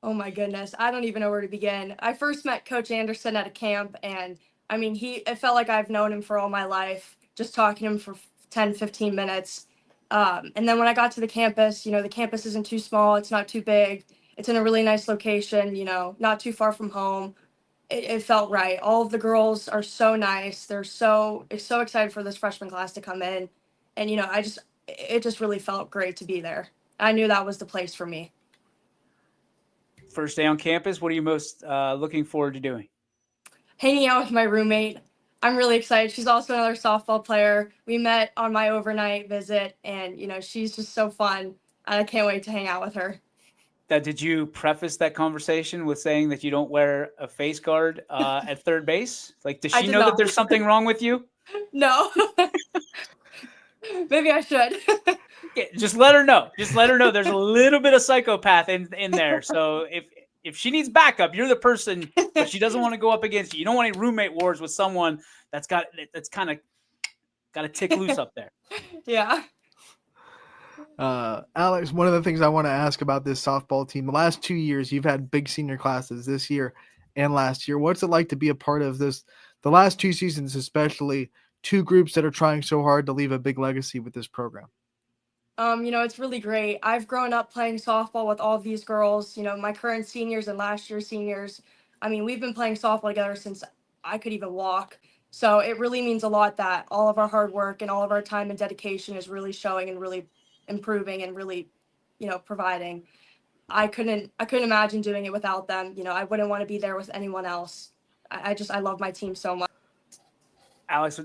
Oh my goodness. I don't even know where to begin. I first met Coach Anderson at a camp, and I mean, it felt like I've known him for all my life, just talking to him for 10, 15 minutes. And then when I got to the campus, the campus isn't too small. It's not too big. It's in a really nice location, not too far from home. It felt right. All of the girls are so nice. They're so excited for this freshman class to come in. And, it just really felt great to be there. I knew that was the place for me. First day on campus, what are you most looking forward to doing? Hanging out with my roommate. I'm really excited. She's also another softball player. We met on my overnight visit, and, she's just so fun. I can't wait to hang out with her. Did you preface that conversation with saying that you don't wear a face guard at third base? Like, does she know that there's something wrong with you? No. Maybe I should. Just let her know. Just let her know there's a little bit of psychopath in there. So if she needs backup, you're the person, but she doesn't want to go up against you. You don't want any roommate wars with someone that's kind of got a tick loose up there. Yeah. Alex, one of the things I want to ask about this softball team, the last 2 years, you've had big senior classes this year and last year. What's it like to be a part of this, the last 2 seasons, especially two groups that are trying so hard to leave a big legacy with this program? It's really great. I've grown up playing softball with all of these girls, my current seniors and last year's seniors. I mean, we've been playing softball together since I could even walk. So it really means a lot that all of our hard work and all of our time and dedication is really showing and really improving and really, providing. I couldn't imagine doing it without them. I wouldn't want to be there with anyone else. I love my team so much. Alex,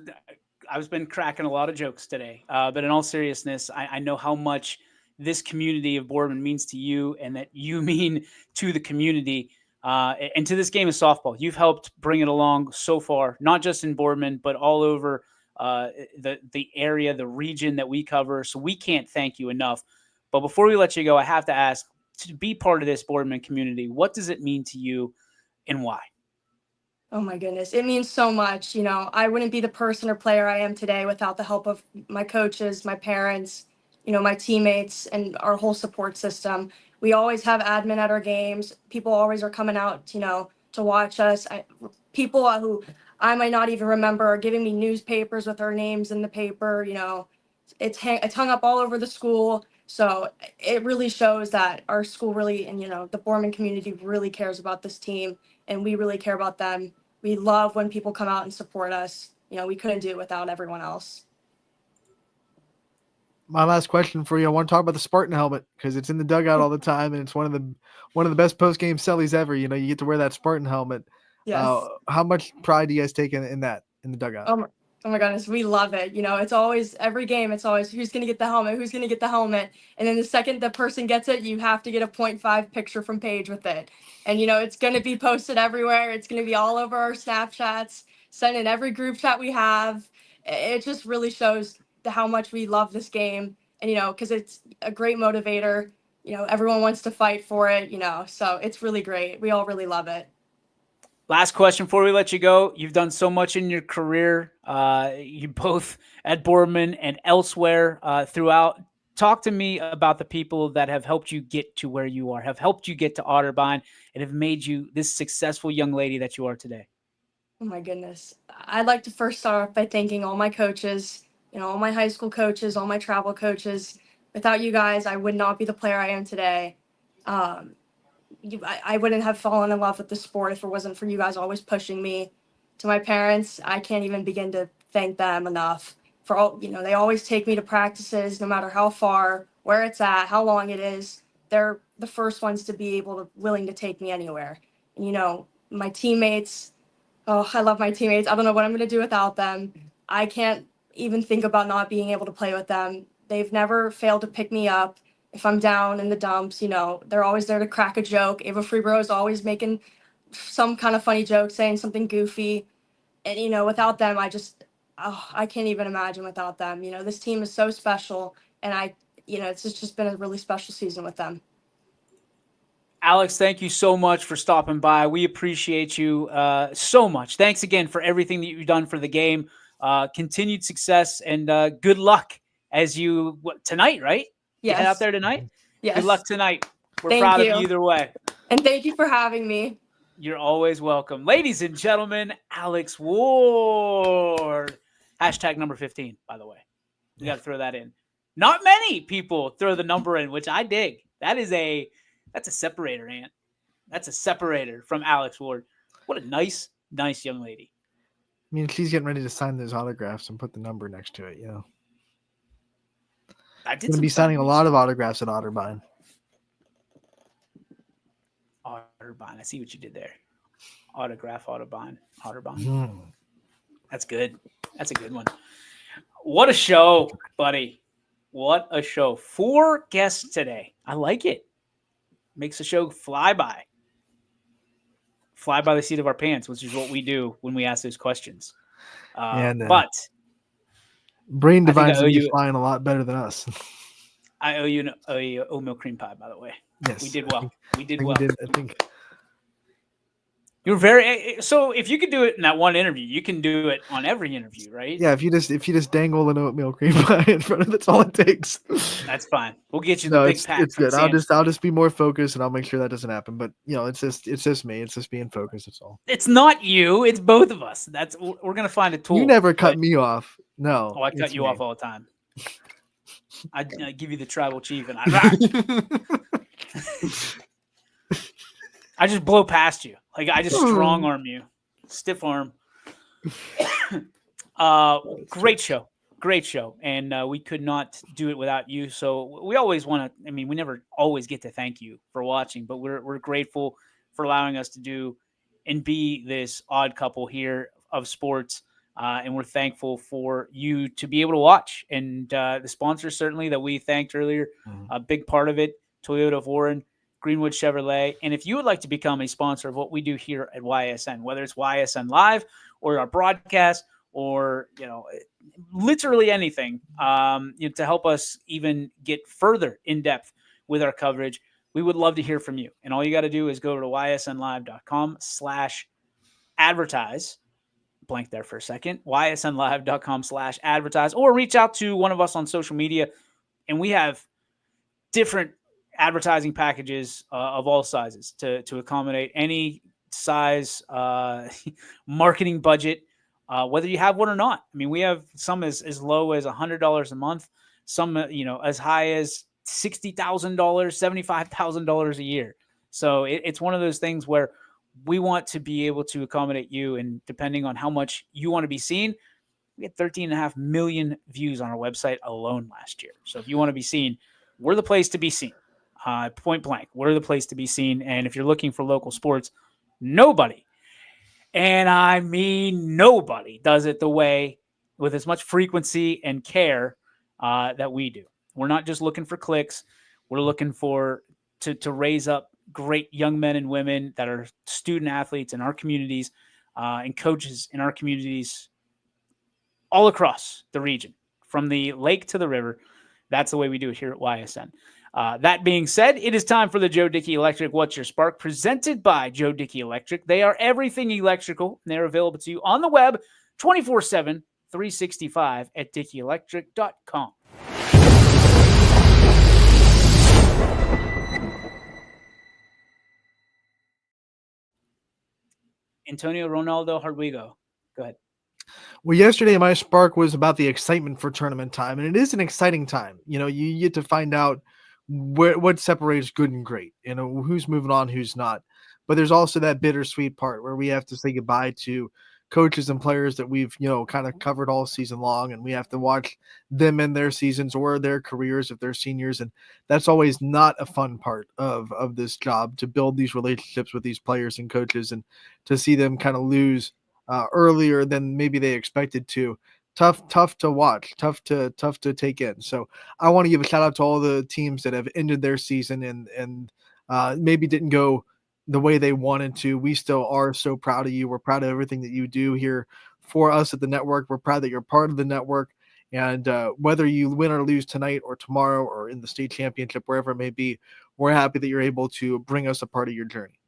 I've been cracking a lot of jokes today, but in all seriousness, I know how much this community of Boardman means to you and that you mean to the community and to this game of softball. You've helped bring it along so far, not just in Boardman, but all over the area, the region that we cover. So we can't thank you enough. But before we let you go, I have to ask, to be part of this Boardman community, what does it mean to you and why? Oh my goodness. It means so much. I wouldn't be the person or player I am today without the help of my coaches, my parents, my teammates, and our whole support system. We always have admin at our games. People always are coming out, to watch us. People who I might not even remember are giving me newspapers with our names in the paper. It's hung up all over the school. So it really shows that our school really, and, the Boardman community really cares about this team, and we really care about them. We love when people come out and support us. We couldn't do it without everyone else. My last question for you, I want to talk about the Spartan helmet because it's in the dugout all the time, and it's one of the best post-game sellies ever. You get to wear that Spartan helmet. Yes. How much pride do you guys take in that in the dugout? Oh my goodness, we love it. It's always, every game, it's always who's going to get the helmet, who's going to get the helmet. And then the second the person gets it, you have to get a 0.5 picture from Paige with it. And, it's going to be posted everywhere. It's going to be all over our Snapchats, sent in every group chat we have. It just really shows how much we love this game. And, because it's a great motivator. Everyone wants to fight for it, so it's really great. We all really love it. Last question before we let you go. You've done so much in your career. You both at Boardman and elsewhere throughout talk to me about the people that have helped you get to where you are, have helped you get to Otterbein, and have made you this successful young lady that you are today. Oh my goodness. I'd like to first start off by thanking all my coaches, all my high school coaches, all my travel coaches. Without you guys, I would not be the player I am today. I wouldn't have fallen in love with the sport if it wasn't for you guys always pushing me. To my parents, I can't even begin to thank them enough for all, they always take me to practices, no matter how far, where it's at, how long it is. They're the first ones to be willing to take me anywhere. And, my teammates, oh, I love my teammates. I don't know what I'm going to do without them. I can't even think about not being able to play with them. They've never failed to pick me up. If I'm down in the dumps, they're always there to crack a joke. Ava Freeborough is always making some kind of funny joke, saying something goofy. And, without them, I can't even imagine without them. This team is so special. And it's just been a really special season with them. Alex, thank you so much for stopping by. We appreciate you so much. Thanks again for everything that you've done for the game. Continued success and good luck as tonight, right? Yes. You head out there tonight? Yes. Good luck tonight. We're Thank proud you. of you either way. And thank you for having me. You're always welcome. Ladies and gentlemen, Alex Ward. Hashtag number 15, by the way. You got to throw that in. Not many people throw the number in, which I dig. That's a separator, Ant. That's a separator from Alex Ward. What a nice young lady. I mean, she's getting ready to sign those autographs and put the number next to it, I did going to be signing a lot of autographs at Otterbein. Otterbein. I see what you did there. Autograph Otterbein. Mm. That's good. That's a good one. What a show, buddy. What a show. 4 guests today. I like it. Makes the show fly by the seat of our pants, which is what we do when we ask those questions. But Brain Divine's going to be flying a lot better than us. I owe you a oatmeal cream pie, by the way. Yes. We did well. I think you were very. So if you could do it in that one interview, you can do it on every interview, right? Yeah. If you just dangle an oatmeal cream pie in front of it, that's all it takes. That's fine. We'll get you the big pack. It's good. I'll just be more focused and I'll make sure that doesn't happen. But it's just me. It's just being focused. That's all. It's not you. It's both of us. We're gonna find a tool. You never cut me off. No. Oh, I cut you off all the time. I give you the tribal chief and I just blow past you. Like I just strong arm you. Stiff arm. Great show. And we could not do it without you. So we always want to, we never always get to thank you for watching, but we're grateful for allowing us to do and be this odd couple here of sports. And we're thankful for you to be able to watch. And the sponsors certainly that we thanked earlier, a big part of it, Toyota of Warren, Greenwood Chevrolet. And if you would like to become a sponsor of what we do here at YSN, whether it's YSN Live or our broadcast or, literally anything to help us even get further in depth with our coverage, we would love to hear from you. And all you got to do is go to ysnlive.com/advertise. Blank there for a second. ysnlive.com/advertise, or reach out to one of us on social media. And we have different advertising packages of all sizes to accommodate any size marketing budget, whether you have one or not. We have some as low as $100 a month, some as high as $60,000, $75,000 a year. So it's one of those things where we want to be able to accommodate you, and depending on how much you want to be seen, we had 13.5 million views on our website alone last year. So if you want to be seen, we're the place to be seen. Point blank, we're the place to be seen. And if you're looking for local sports, nobody, and I mean nobody, does it the way with as much frequency and care that we do. We're not just looking for clicks. We're looking for to raise up great young men and women that are student athletes in our communities and coaches in our communities all across the region, from the lake to the river. That's the way we do it here at YSN. That being said, it is time for the Joe Dickey Electric What's Your Spark, presented by Joe Dickey Electric. They are everything electrical, and they're available to you on the web 24/7, 365 at DickeyElectric.com. Antonio Ronaldo Hardwigo. Go ahead. Well, yesterday my spark was about the excitement for tournament time, and it is an exciting time. You get to find out what separates good and great, who's moving on, who's not. But there's also that bittersweet part where we have to say goodbye to coaches and players that we've, kind of covered all season long, and we have to watch them in their seasons or their careers if they're seniors. And that's always not a fun part of this job, to build these relationships with these players and coaches, and to see them kind of lose earlier than maybe they expected to. Tough to watch, tough to take in. So I want to give a shout out to all the teams that have ended their season and maybe didn't go the way they wanted to. We still are so proud of you. We're proud of everything that you do here for us at the network. We're proud that you're part of the network. And whether you win or lose tonight or tomorrow or in the state championship, wherever it may be, we're happy that you're able to bring us a part of your journey.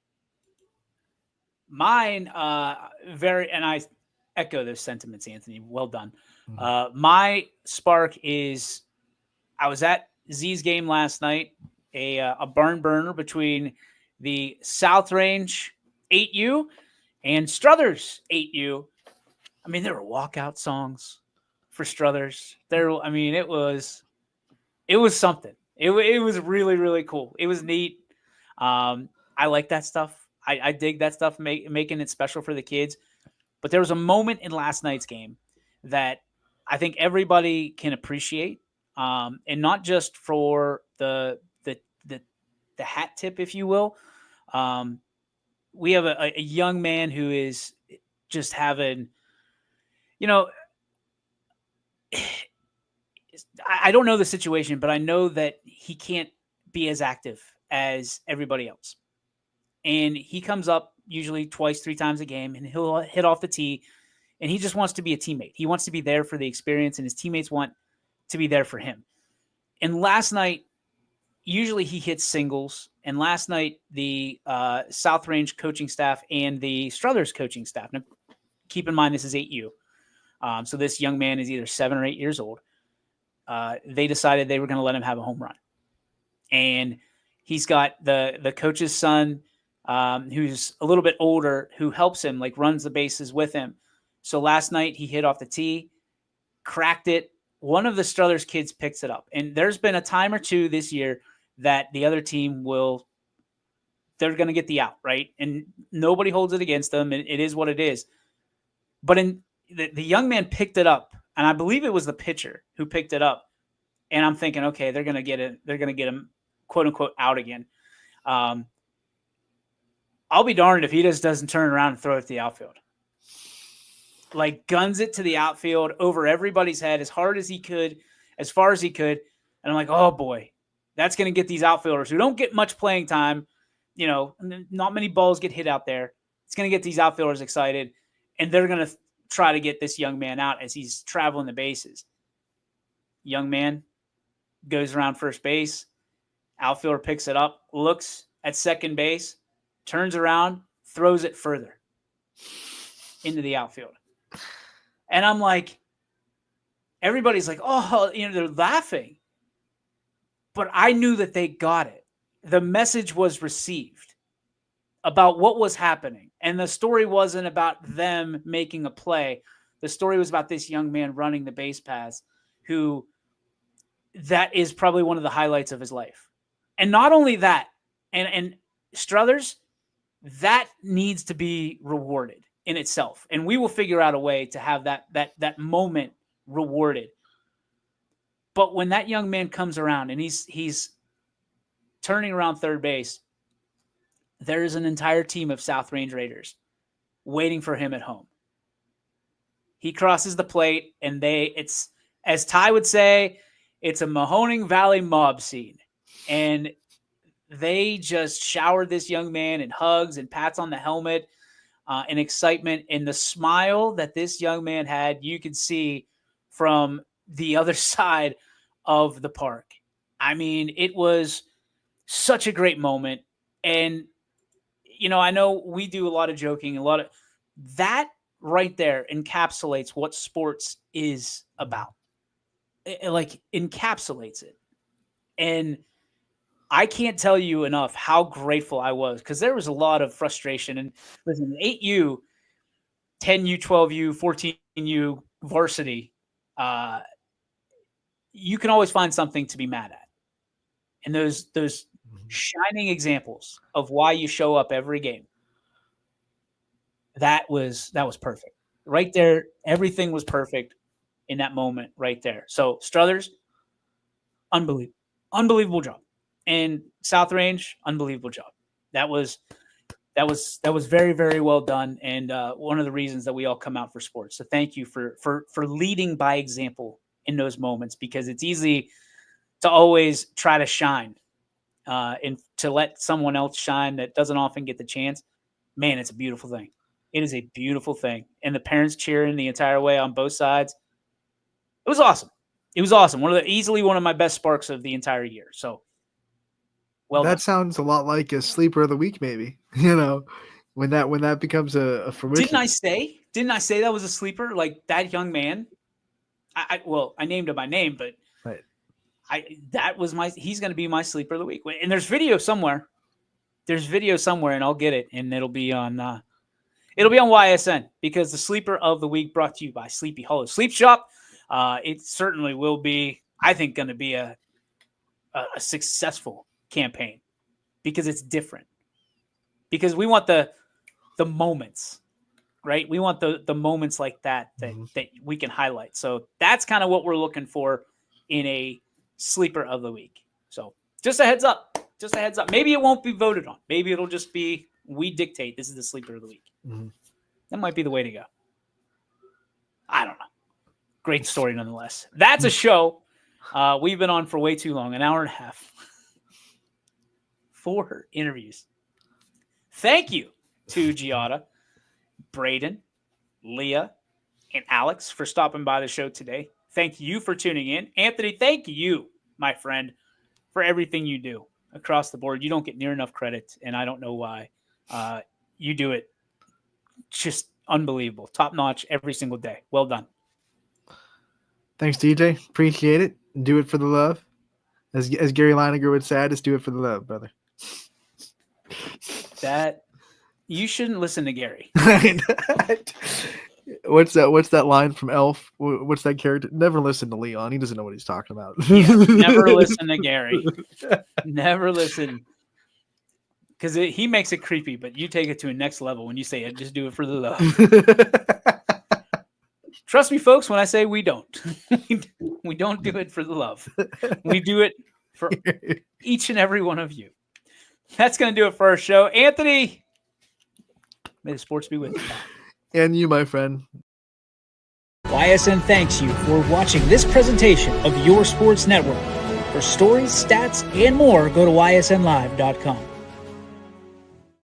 Mine, and I echo those sentiments, Anthony. Well done. My spark is, I was at Z's game last night, a barn burner between the South Range 8U and Struthers 8U. I mean, there were walkout songs for Struthers. It was something. It was really, really cool. It was neat. I like that stuff. I dig that stuff, making it special for the kids. But there was a moment in last night's game that I think everybody can appreciate, and not just for the hat tip, if you will. We have a young man who is just having, I don't know the situation, but I know that he can't be as active as everybody else. And he comes up usually 2-3 times a game, and he'll hit off the tee, and he just wants to be a teammate. He wants to be there for the experience, and his teammates want to be there for him. And last night, usually he hits singles, and last night the South Range coaching staff and the Struthers coaching staff, now keep in mind this is 8U, so this young man is either 7 or 8 years old. They decided they were going to let him have a home run. And he's got the coach's son, who's a little bit older, who helps him, like runs the bases with him. So last night he hit off the tee, cracked it. One of the Struthers kids picks it up. And there's been a time or two this year that the other team they're going to get the out, right? And nobody holds it against them. And it is what it is. But the young man picked it up, and I believe it was the pitcher who picked it up. And I'm thinking, okay, they're going to get it. They're going to get him, quote unquote, out again. I'll be darned if he just doesn't turn around and throw it to the outfield. Like, guns it to the outfield over everybody's head as hard as he could, as far as he could. And I'm like, oh boy, that's going to get these outfielders who don't get much playing time. Not many balls get hit out there. It's going to get these outfielders excited, and they're going to try to get this young man out as he's traveling the bases. Young man goes around first base. Outfielder picks it up, looks at second base, turns around, throws it further into the outfield. And I'm like, everybody's like, oh, they're laughing. But I knew that they got it. The message was received about what was happening. And the story wasn't about them making a play. The story was about this young man running the base paths, who that is probably one of the highlights of his life. And not only that, and Struthers, that needs to be rewarded in itself. And we will figure out a way to have that moment rewarded. But when that young man comes around and he's turning around third base, there is an entire team of South Range Raiders waiting for him at home. He crosses the plate, and it's, as Ty would say, it's a Mahoning Valley mob scene. And they just showered this young man in hugs and pats on the helmet, and excitement. And the smile that this young man had, you could see from the other side of the park. I mean, it was such a great moment. And, I know we do a lot of joking, that right there encapsulates what sports is about. It encapsulates it. And I can't tell you enough how grateful I was, because there was a lot of frustration. And listen, 8U, 10U, 12U, 14U varsity, you can always find something to be mad at. And those shining examples of why you show up every game, that was perfect. Right there, everything was perfect in that moment right there. So Struthers, unbelievable job. And South Range, unbelievable job. That was very, very well done, and one of the reasons that we all come out for sports. So thank you for leading by example in those moments, because it's easy to always try to shine and to let someone else shine that doesn't often get the chance. Man, it's a beautiful thing. It is a beautiful thing. And the parents cheering the entire way on both sides. It was awesome. It was awesome. Easily one of my best sparks of the entire year. So, well that done. sounds a lot like a sleeper of the week, maybe. When that becomes a fruition. Didn't I say that was a sleeper? Like that young man. I named him by name, but right. He's going to be my sleeper of the week. And there's video somewhere. And I'll get it, and it'll be on YSN, because the sleeper of the week brought to you by Sleepy Hollow Sleep Shop. It certainly will be, I think, going to be a successful campaign, because it's different. Because we want the moments, right? We want the moments like that we can highlight. So that's kind of what we're looking for in a sleeper of the week. So just a heads up. Maybe it won't be voted on. Maybe it'll just be, we dictate this is the sleeper of the week. Mm-hmm. That might be the way to go. I don't know. Great story nonetheless. That's a show. We've been on for way too long, an hour and a half. 4 interviews. Thank you to Giada, Braden, Leah, and Alex for stopping by the show today. Thank you for tuning in. Anthony, thank you, my friend, for everything you do across the board. You don't get near enough credit, and I don't know why. You do it just unbelievable. Top notch every single day. Well done. Thanks, DJ. Appreciate it. Do it for the love. As Gary Lineker would say, just do it for the love, brother. That you shouldn't listen to Gary. What's that line from Elf? What's that character? Never listen to Leon. He doesn't know what he's talking about. Yeah, never listen to Gary. Never listen. Because he makes it creepy, but you take it to a next level when you say it. Just do it for the love. Trust me, folks, when I say we don't. We don't do it for the love. We do it for each and every one of you. That's going to do it for our show. Anthony, may the sports be with you. And you, my friend. YSN thanks you for watching this presentation of Your Sports Network. For stories, stats, and more, go to ysnlive.com.